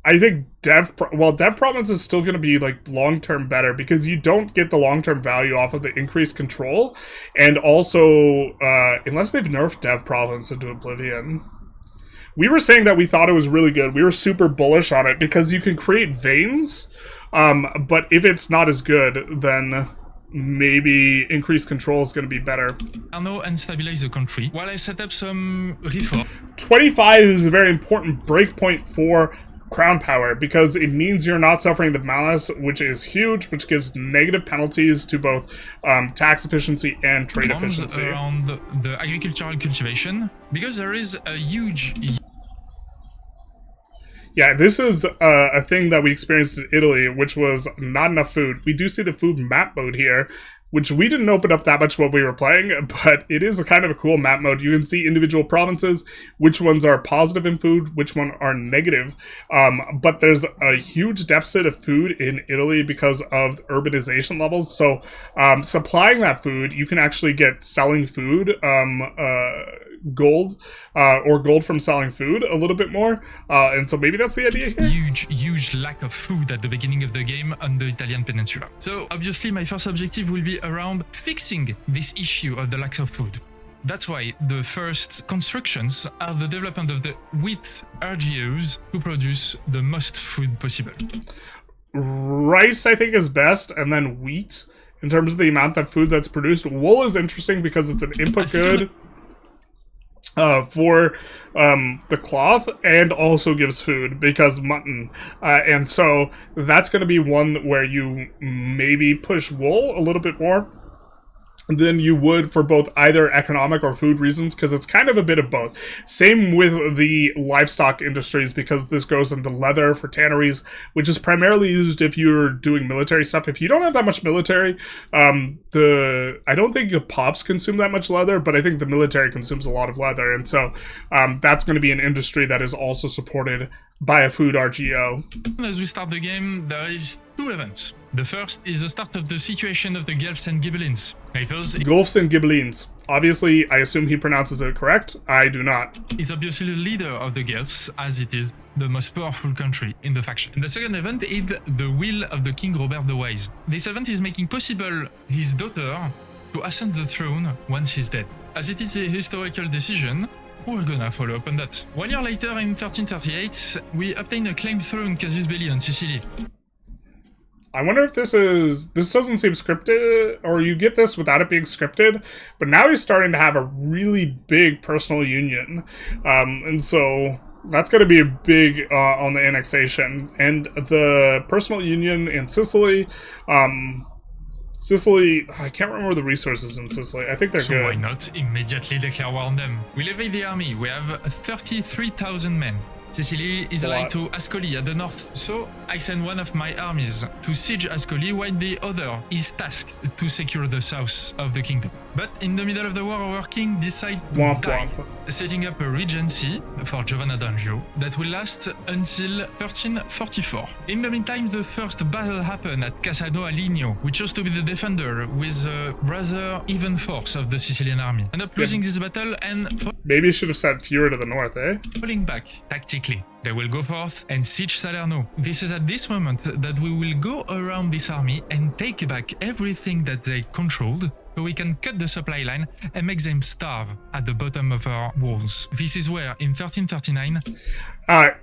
I think Dev Province is still going to be like long-term better because you don't get the long-term value off of the increased control, and also unless they've nerfed Dev Province into oblivion. We were saying that we thought it was really good. We were super bullish on it because you can create veins, but if it's not as good, then maybe increased control is going to be better.
Arno and stabilize the country while I set up some reform.
25 is a very important breakpoint for crown power, because it means you're not suffering the malus, which is huge, which gives negative penalties to both tax efficiency and trade efficiency.
Around the agricultural cultivation, because there is a huge...
Yeah, this is a thing that we experienced in Italy, which was not enough food. We do see the food map mode here, which we didn't open up that much while we were playing, but it is a kind of a cool map mode. You can see individual provinces, which ones are positive in food, which one are negative. But there's a huge deficit of food in Italy because of urbanization levels. So supplying that food, you can actually get selling food, gold, or gold from selling food a little bit more. And so maybe that's the idea here.
Huge lack of food at the beginning of the game on the Italian peninsula. So obviously my first objective will be around fixing this issue of the lack of food. That's why the first constructions are the development of the wheat RGOs to produce the most food possible.
Rice, I think, is best, and then wheat in terms of the amount of food that's produced. Wool is interesting because it's an input good for the cloth, and also gives food because mutton. And so that's going to be one where you maybe push wool a little bit more than you would for both either economic or food reasons, because it's kind of a bit of both. Same with the livestock industries, because this goes into leather for tanneries, which is primarily used if you're doing military stuff. If you don't have that much military, I don't think the pops consume that much leather, but I think the military consumes a lot of leather, and so that's going to be an industry that is also supported by a food RGO.
As we start the game, there is two events. The first is the start of the situation of the Guelphs and Ghibellines. Naples
Guelphs and Ghibellines. Obviously, I assume he pronounces it correct. I do not.
Is obviously the leader of the Guelphs, as it is the most powerful country in the faction. And the second event is the will of the King Robert the Wise. This event is making possible his daughter to ascend the throne once he's dead. As it is a historical decision, we're gonna follow up on that. 1 year later, in 1338, we obtain a claimed throne casus belli on Sicily.
I wonder if this doesn't seem scripted, or you get this without it being scripted, but now he's starting to have a really big personal union. And so that's going to be a big on the annexation. And the personal union in Sicily, I can't remember the resources in Sicily. I think they're good.
So why not immediately declare war on them? We elevate the army. We have 33,000 men. Sicily is allied to Ascoli at the north, so I send one of my armies to siege Ascoli while the other is tasked to secure the south of the kingdom. But in the middle of the war, our king decides to die, setting up a regency for Giovanna d'Angio that will last until 1344. In the meantime, the first battle happened at Cassano Aligno, which chose to be the defender with a rather even force of the Sicilian army. End up losing this battle and
maybe you should have said fewer to the north, eh?
Falling back tactically. They will go forth and siege Salerno. This is at this moment that we will go around this army and take back everything that they controlled, so we can cut the supply line and make them starve at the bottom of our walls. This is where, in 1339...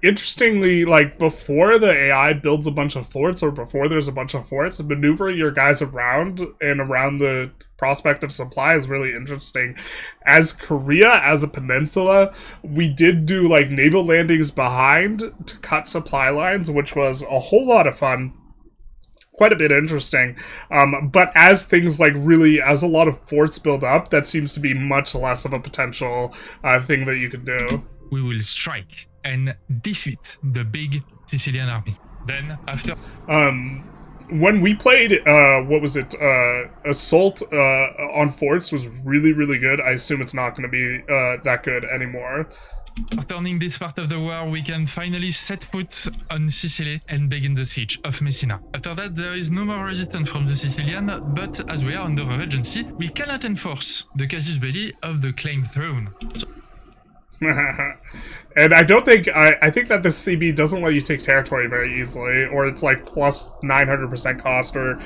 interestingly, like, before the AI builds a bunch of forts, or before there's a bunch of forts, maneuvering your guys around and around the prospect of supply is really interesting. As Korea, as a peninsula, we did do, like, naval landings behind to cut supply lines, which was a whole lot of fun. Quite a bit interesting, but as things like as a lot of forts build up, that seems to be much less of a potential thing that you could do.
We will strike and defeat the big Sicilian army. Then, after...
when we played, Assault on forts was really, really good. I assume it's not going to be that good anymore.
Turning this part of the war, we can finally set foot on Sicily and begin the siege of Messina. After that, there is no more resistance from the Sicilian, but as we are under a regency, we cannot enforce the casus belli of the claimed throne.
And I don't think, I think that the CB doesn't let you take territory very easily, or it's like plus 900% cost, or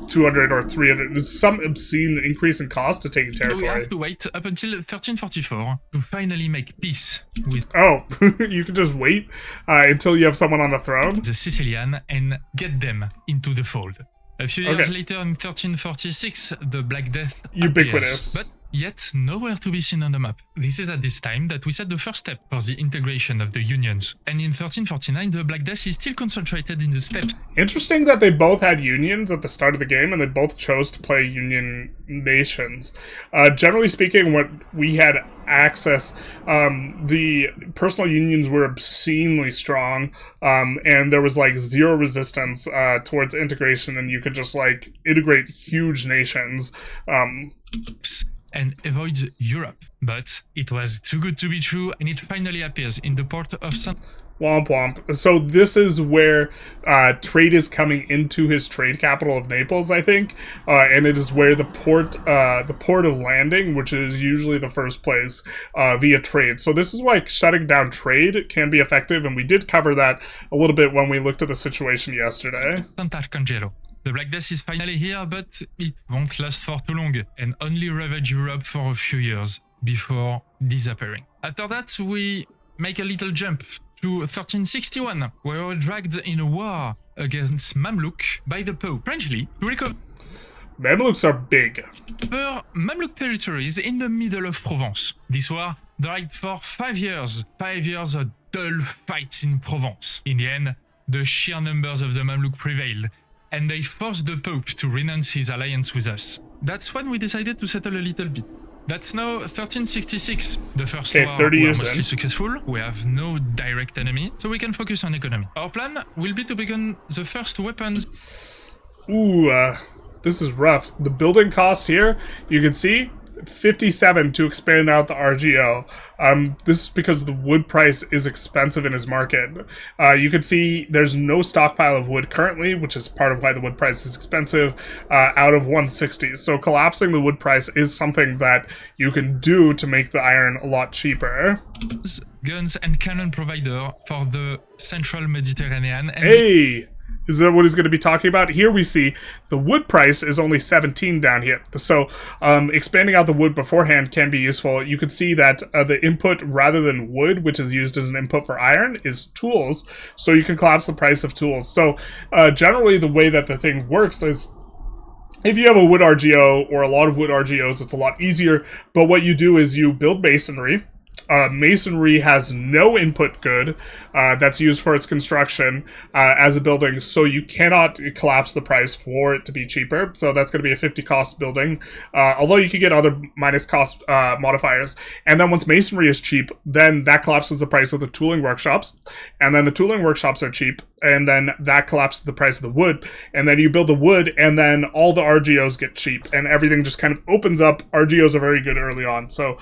200 or 300. It's some obscene increase in cost to take territory.
So we have to wait up until 1344 to finally make peace with...
Oh, you can just wait until you have someone on the throne?
The Sicilian and get them into the fold. A few years later, in 1346, the Black Death
ubiquitous.
appears, but yet nowhere to be seen on the map. This is at this time that we set the first step for the integration of the unions. And in 1349, the Black Death is still concentrated in the steppes.
Interesting that they both had unions at the start of the game, and they both chose to play union nations. Generally speaking, what we had access, the personal unions were obscenely strong, and there was like zero resistance towards integration, and you could just like integrate huge nations.
And avoid Europe. But it was too good to be true, and it finally appears in the port of San...
Womp womp. So this is where trade is coming into his trade capital of Naples, I think, and it is where the port of landing, which is usually the first place via trade. So this is why shutting down trade can be effective, and we did cover that a little bit when we looked at the situation yesterday.
Sant'Arcangelo. The Black Death is finally here, but it won't last for too long, and only ravage Europe for a few years before disappearing. After that, we make a little jump to 1361, where we were dragged in a war against Mamluk by the Pope, strangely, to recover
Mamluks are big.
Mamluk territories in the middle of Provence. This war dragged for 5 years. 5 years of dull fights in Provence. In the end, the sheer numbers of the Mamluk prevailed, and they forced the Pope to renounce his alliance with us. That's when we decided to settle a little bit. That's now 1366. The first war
30 years
was mostly
in.
successful. We have no direct enemy, so we can focus on economy. Our plan will be to begin the first weapons.
Ooh, this is rough. The building cost here, you can see, 57 to expand out the RGO. This is because the wood price is expensive in his market. You can see there's no stockpile of wood currently, which is part of why the wood price is expensive, out of 160. So collapsing the wood price is something that you can do to make the iron a lot cheaper.
Guns and cannon provider for the central Mediterranean. And
hey! Is that what he's going to be talking about? Here we see the wood price is only 17 down here. So expanding out the wood beforehand can be useful. You can see that the input, rather than wood, which is used as an input for iron, is tools. So you can collapse the price of tools. So generally the way that the thing works is, if you have a wood RGO or a lot of wood RGOs, it's a lot easier. But what you do is you build masonry. Masonry has no input good that's used for its construction as a building, so you cannot collapse the price for it to be cheaper. So that's going to be a 50 cost building, although you can get other minus cost modifiers. And then once masonry is cheap, then that collapses the price of the tooling workshops, and then the tooling workshops are cheap, and then that collapses the price of the wood, and then you build the wood, and then all the RGOs get cheap, and everything just kind of opens up. RGOs are very good early on, so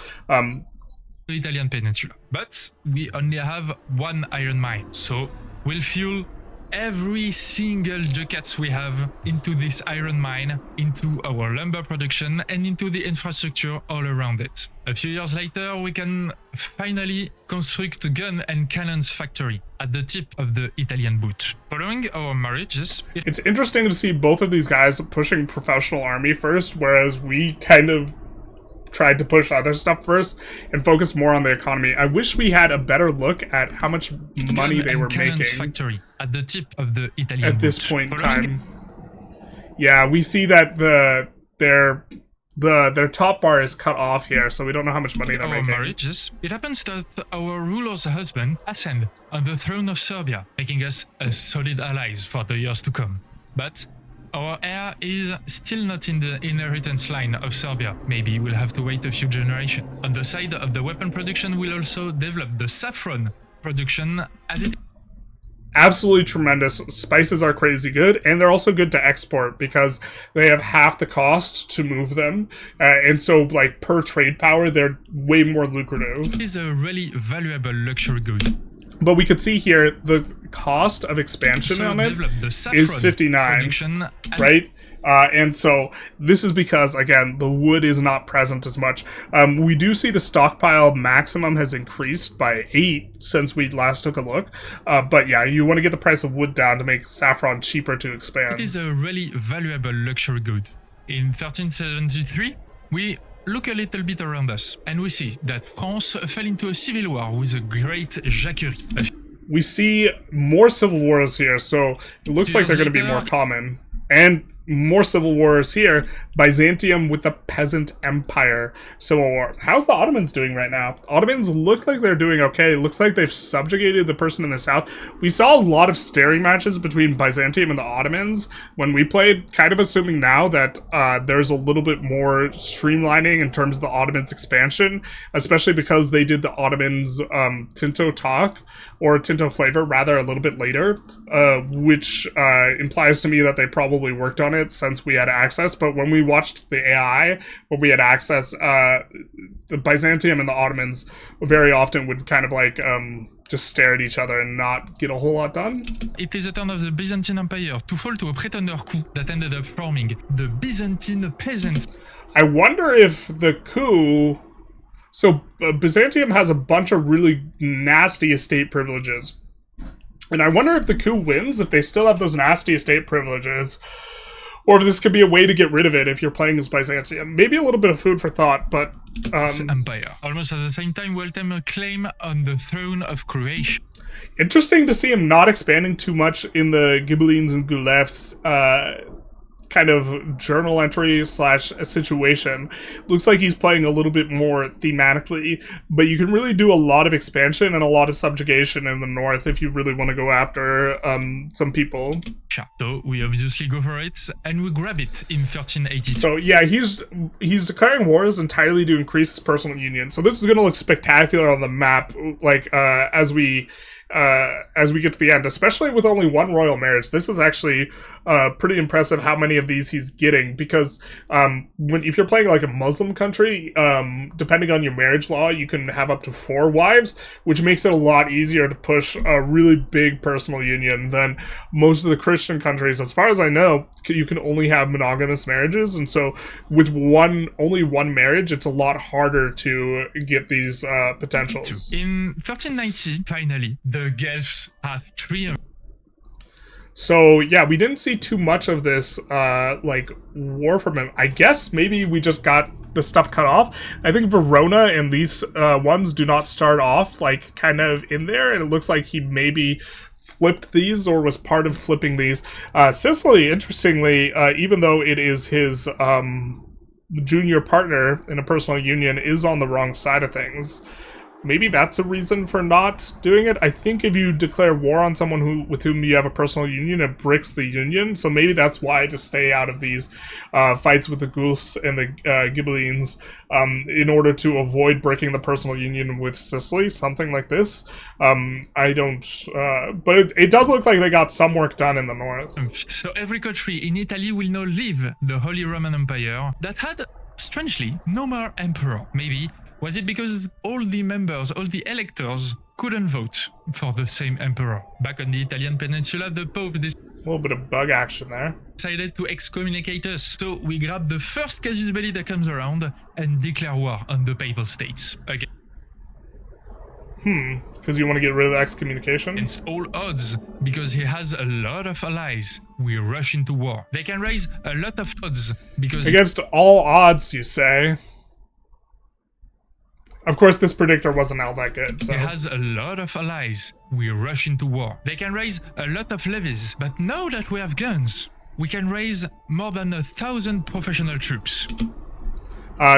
the Italian peninsula. But we only have one iron mine, so we'll fuel every single ducats we have into this iron mine, into our lumber production, and into the infrastructure all around it. A few years later, we can finally construct a gun and cannons factory at the tip of the Italian boot. Following our marriages,
it's interesting to see both of these guys pushing professional army first, whereas we kind of tried to push other stuff first and focus more on the economy. I wish we had a better look at how much money they were making
factory at the tip of the Italian
at this point in time. Yeah, we see that their top bar is cut off here, so we don't know how much money they're making.
Marriages, it happens that our ruler's husband ascended on the throne of Serbia, making us a solid allies for the years to come. But our heir is still not in the inheritance line of Serbia. Maybe we'll have to wait a few generations. On the side of the weapon production, we'll also develop the saffron production as it...
Absolutely tremendous. Spices are crazy good, and they're also good to export because they have half the cost to move them. And so, like, per trade power, they're way more lucrative.
It is a really valuable luxury good.
But we could see here the cost of expansion on it is 59, right? And so this is because, again, the wood is not present as much. We do see the stockpile maximum has increased by 8 since we last took a look. But yeah, you want to get the price of wood down to make saffron cheaper to expand.
It is a really valuable luxury good. In 1373, we look a little bit around us, and we see that France fell into a civil war with a great Jacquerie.
We see more civil wars here, so it looks like they're going to be more common. And more civil wars here. Byzantium with the Peasant Empire civil war. How's the Ottomans doing right now? Ottomans look like they're doing okay. Looks like they've subjugated the person in the south. We saw a lot of staring matches between Byzantium and the Ottomans when we played, kind of assuming now that there's a little bit more streamlining in terms of the Ottomans expansion, especially because they did the Ottomans Tinto talk, or Tinto flavor rather, a little bit later, which implies to me that they probably worked on it since we had access. But when we watched the AI, when we had access, the Byzantium and the Ottomans very often would kind of like just stare at each other and not get a whole lot done.
It is the turn of the Byzantine Empire to fall to a pretender coup that ended up forming the Byzantine peasants.
I wonder if the coup... So Byzantium has a bunch of really nasty estate privileges. And I wonder if the coup wins, if they still have those nasty estate privileges, or if this could be a way to get rid of it if you're playing as Byzantium. Maybe a little bit of food for thought, but...
Empire. Almost at the same time, welcome a claim on the throne of Croatia.
Interesting to see him not expanding too much in the Ghibellines and Gulefs kind of journal entry / situation. Looks like he's playing a little bit more thematically, but you can really do a lot of expansion and a lot of subjugation in the north if you really want to go after some people.
So we obviously go for it, and we grab it in 1380.
So yeah, he's declaring wars entirely to increase his personal union. So this is going to look spectacular on the map, like as we get to the end, especially with only one royal marriage. This is actually pretty impressive how many of these he's getting, because if you're playing like a Muslim country, depending on your marriage law, you can have up to 4 wives, which makes it a lot easier to push a really big personal union than most of the Christian countries. As far as I know, you can only have monogamous marriages, and so with only one marriage, it's a lot harder to get these potentials.
In 1390, finally, the Guelphs have 3.
So yeah, we didn't see too much of this like war from him. I guess maybe we just got the stuff cut off. I think Verona and these ones do not start off like kind of in there, and it looks like he maybe flipped these or was part of flipping these. Sicily, interestingly, even though it is his junior partner in a personal union, is on the wrong side of things. Maybe that's a reason for not doing it. I think if you declare war on someone with whom you have a personal union, it breaks the union. So maybe that's why, to stay out of these fights with the Guelphs and the Ghibellines, in order to avoid breaking the personal union with Sicily, something like this. I don't... but it does look like they got some work done in the north.
So every country in Italy will now leave the Holy Roman Empire that had, strangely, no more emperor. Maybe... was it because all the members, all the electors, couldn't vote for the same emperor? Back on the Italian peninsula, the Pope
a little bit of bug action there.
Decided to excommunicate us. So we grab the first casus belli that comes around and declare war on the Papal States again.
Because you want to get rid of the excommunication?
It's all odds, because he has a lot of allies. We rush into war. They can raise a lot of odds, because...
Against all odds, you say? Of course, this predictor wasn't all that good, so...
He has a lot of allies. We rush into war. They can raise a lot of levies, but now that we have guns, we can raise more than 1,000 professional troops.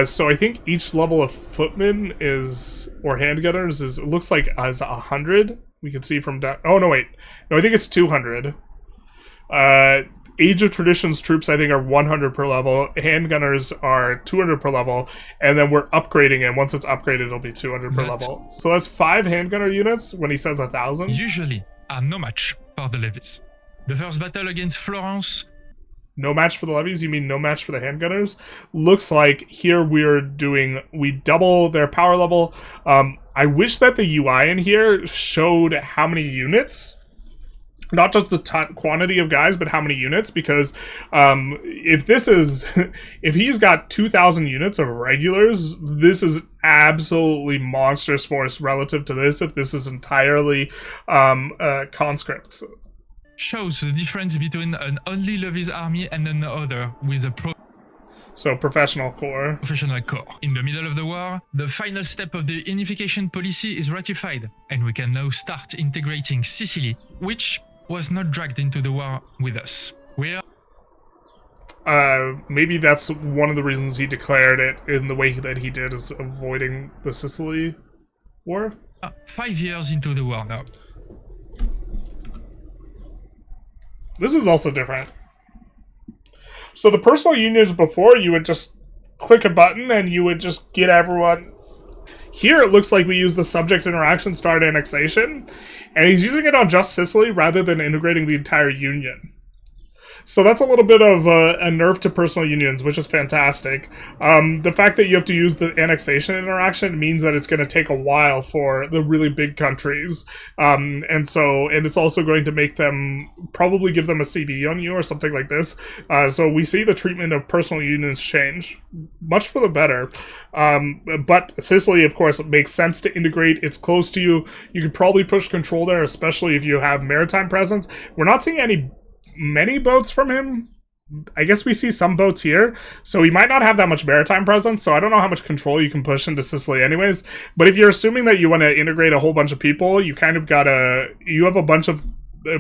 So I think each level of footmen is, or handgunners is, it looks like as 100. We can see from down... Oh, no, wait. No, I think it's 200. Age of Traditions troops, I think, are 100 per level. Handgunners are 200 per level. And then we're upgrading it. Once it's upgraded, it'll be 200 per level. So that's 5 handgunner units when he says 1,000.
Usually are no match for the levies. The first battle against Florence...
No match for the levies? You mean no match for the handgunners? Looks like here we double their power level. I wish that the UI in here showed how many units. Not just the quantity of guys, but how many units, because if he's got 2,000 units of regulars, this is absolutely monstrous force relative to this, if this is entirely conscripts.
Shows the difference between an only levies army and another with a
professional corps.
Professional corps. In the middle of the war, the final step of the unification policy is ratified, and we can now start integrating Sicily, which was not dragged into the war with us.
maybe that's one of the reasons he declared it in the way that he did, is avoiding the Sicily war.
5 years into the war now.
This is also different. So the personal unions before, you would just click a button and you would just get everyone. Here it looks like we use the subject interaction start annexation, and he's using it on just Sicily rather than integrating the entire union. So that's a little bit of a nerf to personal unions, which is fantastic. The fact that you have to use the annexation interaction means that it's going to take a while for the really big countries. And it's also going to make them, probably give them a CD on you or something like this. So we see the treatment of personal unions change, much for the better. But Sicily, of course, it makes sense to integrate. It's close to you. You could probably push control there, especially if you have maritime presence. We're not seeing many boats from him. I guess we see some boats here, so he might not have that much maritime presence, so I don't know how much control you can push into Sicily anyways. But if you're assuming that you want to integrate a whole bunch of people, you kind of you have a bunch of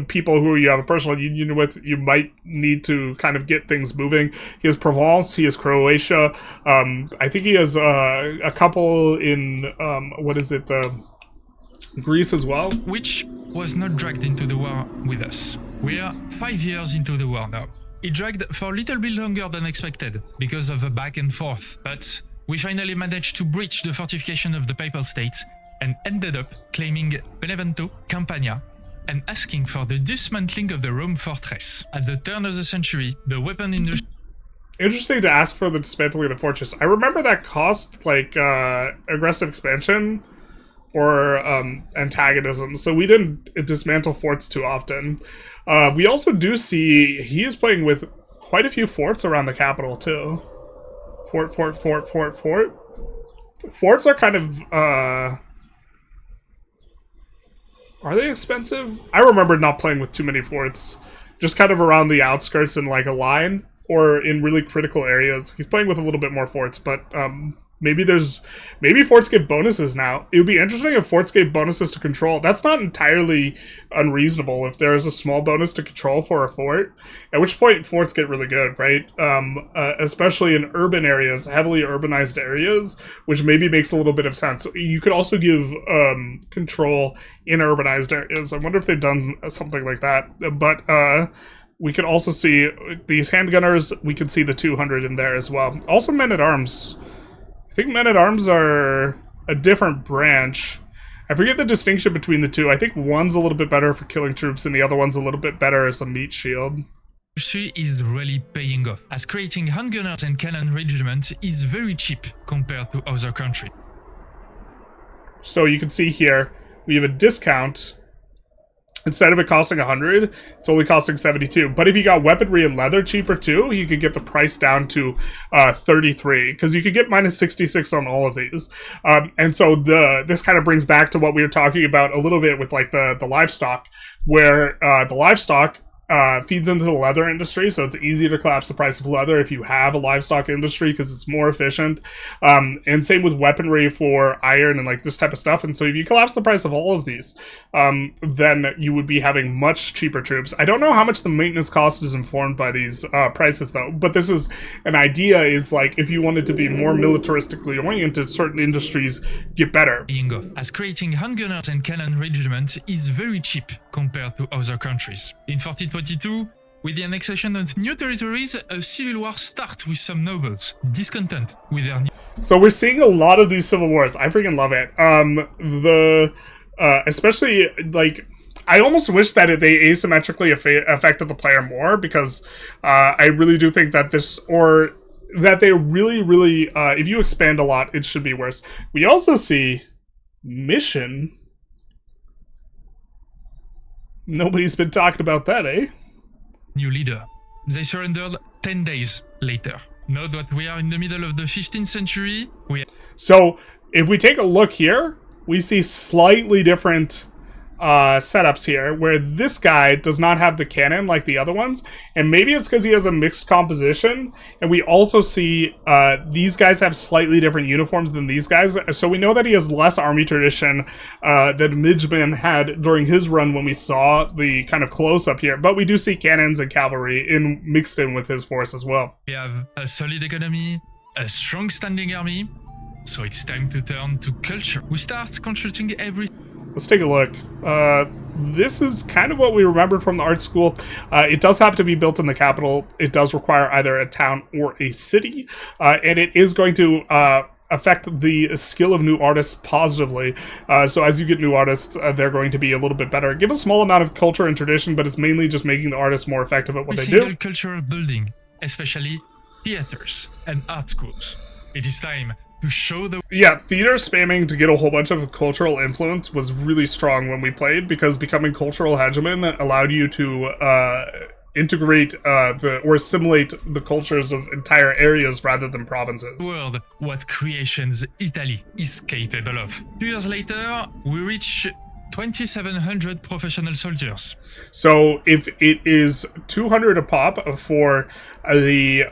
people who you have a personal union with. You might need to kind of get things moving. He has Provence, he has Croatia, I think he has a couple in Greece as well,
which was not dragged into the war with us. We are 5 years into the war now. It dragged for a little bit longer than expected because of a back and forth, but we finally managed to breach the fortification of the Papal States and ended up claiming Benevento, Campania, and asking for the dismantling of the Rome fortress. At the turn of the century, the weapon industry...
Interesting to ask for the dismantling of the fortress. I remember that cost, like, aggressive expansion or antagonism, so we didn't dismantle forts too often. We also do see he is playing with quite a few forts around the capital too. Fort. Forts are kind of are they expensive? I remember not playing with too many forts, just kind of around the outskirts in like a line or in really critical areas. He's playing with a little bit more forts, but maybe forts give bonuses now. It would be interesting if forts gave bonuses to control. That's not entirely unreasonable if there is a small bonus to control for a fort, at which point forts get really good, right? Especially in urban areas, heavily urbanized areas, which maybe makes a little bit of sense. You could also give control in urbanized areas. I wonder if they've done something like that. But we could also see these handgunners. We could see the 200 in there as well. Also men-at-arms. I think men-at-arms are a different branch. I forget the distinction between the two. I think one's a little bit better for killing troops and the other one's a little bit better as a meat shield.
Industry is really paying off, as creating handgunners and cannon regiments is very cheap compared to other countries.
So you can see here, we have a discount. Instead of it costing 100, it's only costing 72. But if you got weaponry and leather cheaper too, you could get the price down to 33, because you could get minus 66 on all of these. And so this kind of brings back to what we were talking about a little bit with like the livestock, where the livestock feeds into the leather industry, so it's easy to collapse the price of leather if you have a livestock industry because it's more efficient. And same with weaponry for iron and like this type of stuff. And so if you collapse the price of all of these, then you would be having much cheaper troops. I don't know how much the maintenance cost is informed by these prices though, but this is an idea, is like if you wanted to be more militaristically oriented, certain industries get better.
As creating handgunners and cannon regiments is very cheap compared to other countries. In 1422, with the annexation of new territories, a civil war starts with some nobles discontent with their new...
So we're seeing a lot of these civil wars. I freaking love it. Especially like, I almost wish that they asymmetrically affected the player more, because I really do think that that they really, if you expand a lot, it should be worse. We also see mission. Nobody's been talking about that, eh?
New leader. They surrendered 10 days later. Note that we are in the middle of the 15th century. So,
if we take a look here, we see slightly different setups here, where this guy does not have the cannon like the other ones, and maybe it's because he has a mixed composition, and we also see these guys have slightly different uniforms than these guys, so we know that he has less army tradition than Midgeman had during his run when we saw the kind of close-up here, but we do see cannons and cavalry mixed in with his force as well.
We have a solid economy, a strong standing army, so it's time to turn to culture. We start constructing every...
Let's take a look. This is kind of what we remembered from the art school. It does have to be built in the capital. It does require either a town or a city, and it is going to affect the skill of new artists positively. So as you get new artists, they're going to be a little bit better. Give a small amount of culture and tradition, but it's mainly just making the artists more effective at what they do.
Cultural building, especially theaters and art schools. It is time to show the...
Yeah, theater spamming to get a whole bunch of cultural influence was really strong when we played, because becoming cultural hegemon allowed you to integrate or assimilate the cultures of entire areas rather than provinces.
World, what creations Italy is capable of. 2 years later, we reach 2,700 professional soldiers.
So if it is 200 a pop for the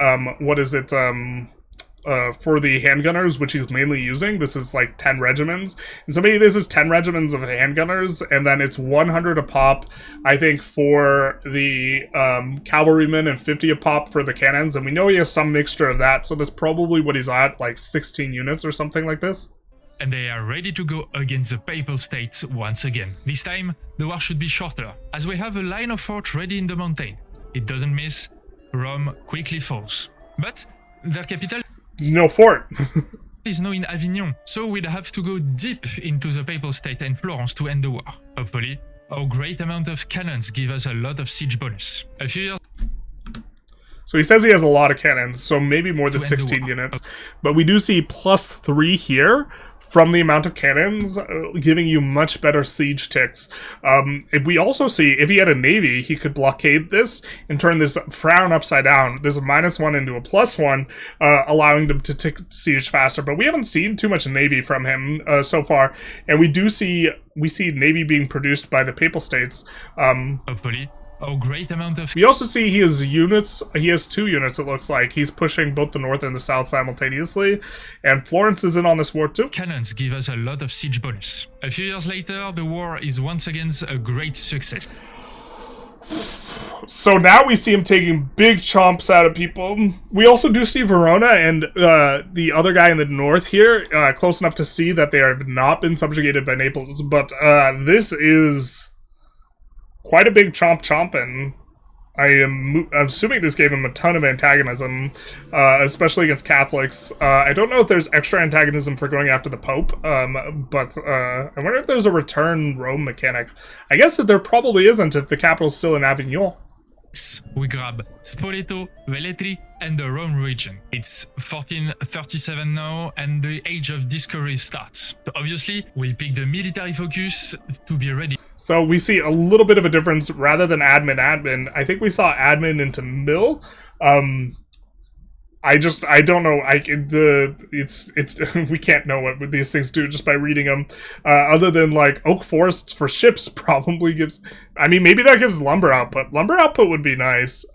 for the handgunners, which he's mainly using, this is like 10 regiments. And so maybe this is 10 regiments of handgunners, and then it's 100 a pop, I think, for the cavalrymen and 50 a pop for the cannons. And we know he has some mixture of that, so that's probably what he's at, like 16 units or something like this.
And they are ready to go against the Papal States once again. This time, the war should be shorter, as we have a line of fort ready in the mountain. It doesn't miss, Rome quickly falls. But their capital...
No fort.
is now in Avignon, so we'd have to go deep into the Papal State and Florence to end the war. Hopefully, our great amount of cannons give us a lot of siege bonus. A few years...
So he says he has a lot of cannons, so maybe more than 16 units. But we do see +3 here from the amount of cannons, giving you much better siege ticks. If we also see, if he had a navy, he could blockade this and turn this frown upside down. There's a -1 into a +1, allowing them to tick siege faster. But we haven't seen too much navy from him so far. And we see navy being produced by the Papal States.
Hopefully. Oh, great amount of...
We also see he has units. He has 2 units, it looks like. He's pushing both the north and the south simultaneously. And Florence is in on this war too.
Cannons give us a lot of siege bonus. A few years later, the war is once again a great success.
So now we see him taking big chomps out of people. We also do see Verona and the other guy in the north here, close enough to see that they have not been subjugated by Naples. But this is... quite a big chomping. I'm assuming this gave him a ton of antagonism, especially against Catholics. I don't know if there's extra antagonism for going after the Pope, but I wonder if there's a return Rome mechanic. I guess that there probably isn't if the capital's still in Avignon.
We grab Spoleto, Velletri, and the Rome region. It's 1437 now, and the age of discovery starts. So obviously, we'll pick the military focus to be ready.
So we see a little bit of a difference. Rather than admin, I think we saw admin into mill. I don't know. We can't know what these things do just by reading them. Other than like oak forests for ships probably gives. I mean, maybe that gives lumber output. Lumber output would be nice.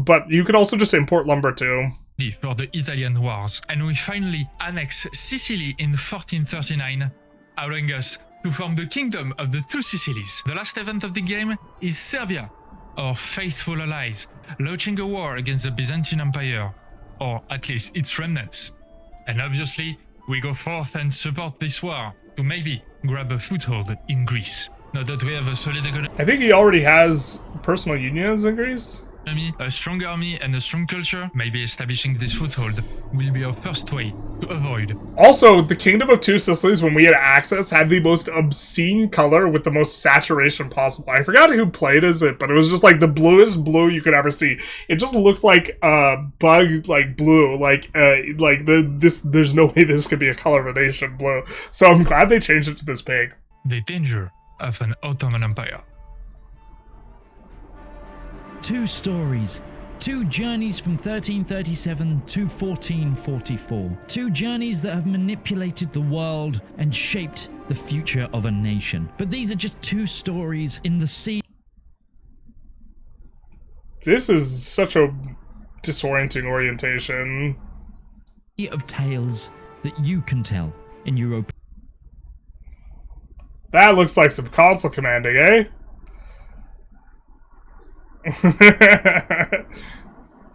But you could also just import lumber too.
For the Italian wars, and we finally annex Sicily in 1439, allowing us to form the kingdom of the 2 Sicilies. The last event of the game is Serbia, our faithful allies, launching a war against the Byzantine Empire, or at least its remnants. And obviously, we go forth and support this war to maybe grab a foothold in Greece. Now that we have a solid economy,
I think he already has personal unions in Greece.
a strong army, and a strong culture, maybe establishing this foothold will be our first way to avoid.
Also, the Kingdom of 2 Sicilies, when we had access, had the most obscene color with the most saturation possible. I forgot who played as it, but it was just like the bluest blue you could ever see. It just looked like bug like blue, there's no way this could be a color of a nation blue. So I'm glad they changed it to this pink.
The danger of an Ottoman Empire.
2 stories, 2 journeys from 1337 to 1444. 2 journeys that have manipulated the world and shaped the future of a nation. But these are just 2 stories in the sea.
This is such a disorienting orientation
Of tales that you can tell in Europa.
That looks like some console commanding, eh?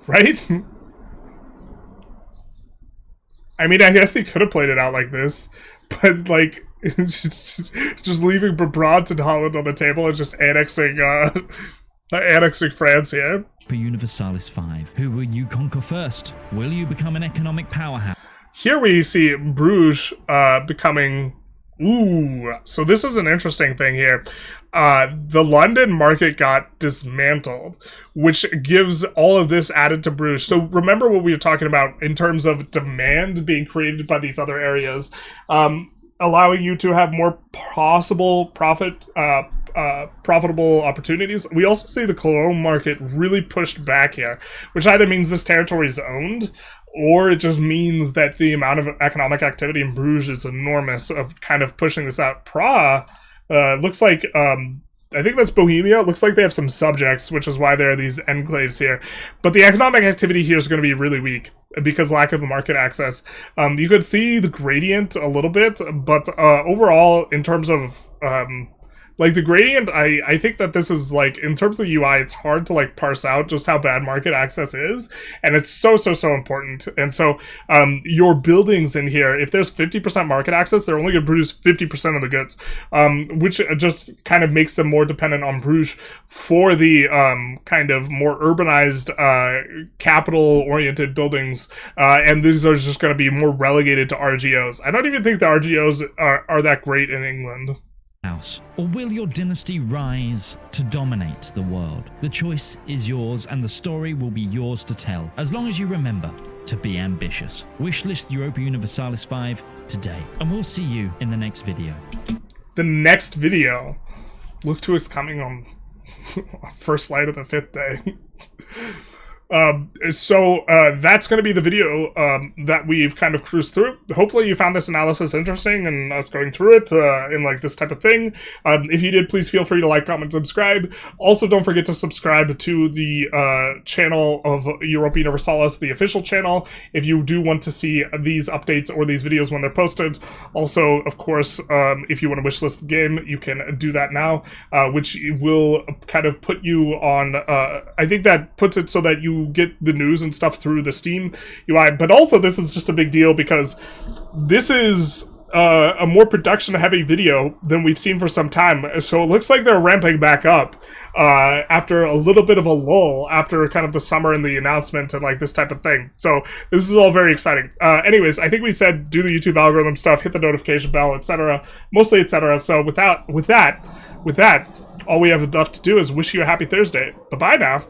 Right? I mean, I guess he could have played it out like this, but like just leaving Brabant and Holland on the table and just annexing France here.
Universalis 5. Who will you conquer first? Will you become an economic powerhouse?
Here we see Bruges becoming... Ooh, so this is an interesting thing here. The London market got dismantled, which gives all of this added to Bruges. So remember what we were talking about in terms of demand being created by these other areas, allowing you to have more possible profitable opportunities. We also see the Cologne market really pushed back here, which either means this territory is owned, or it just means that the amount of economic activity in Bruges is enormous of kind of pushing this out. Prague looks like, I think that's Bohemia. It looks like they have some subjects, which is why there are these enclaves here. But the economic activity here is going to be really weak because lack of market access. You could see the gradient a little bit, but overall, in terms of... like the gradient, I think that this is like, in terms of UI, it's hard to like parse out just how bad market access is, and it's so important. And so your buildings in here, if there's 50% market access, they're only going to produce 50% of the goods, which just kind of makes them more dependent on Bruges for the kind of more urbanized capital-oriented buildings, and these are just going to be more relegated to RGOs. I don't even think the RGOs are that great in England.
Or will your dynasty rise to dominate the world? The choice is yours, and the story will be yours to tell, as long as you remember to be ambitious. Wishlist Europa Universalis 5 today, and we'll see you in the next video.
The next video. Look to us coming on first light of the 5th day. So that's going to be the video that we've kind of cruised through. Hopefully you found this analysis interesting and us going through it in like this type of thing. If you did, please feel free to like, comment, subscribe. Also, don't forget to subscribe to the channel of Europa Universalis, the official channel, if you do want to see these updates or these videos when they're posted. Also, of course, if you want to wishlist the game, you can do that now, which will kind of put you on, I think that puts it so that you get the news and stuff through the Steam UI. But also, this is just a big deal because this is a more production-heavy video than we've seen for some time. So it looks like they're ramping back up after a little bit of a lull after kind of the summer and the announcement and like this type of thing. So this is all very exciting. Anyways, I think we said do the YouTube algorithm stuff, hit the notification bell, etc. Mostly etc. So with that, all we have left to do is wish you a happy Thursday. Bye-bye now.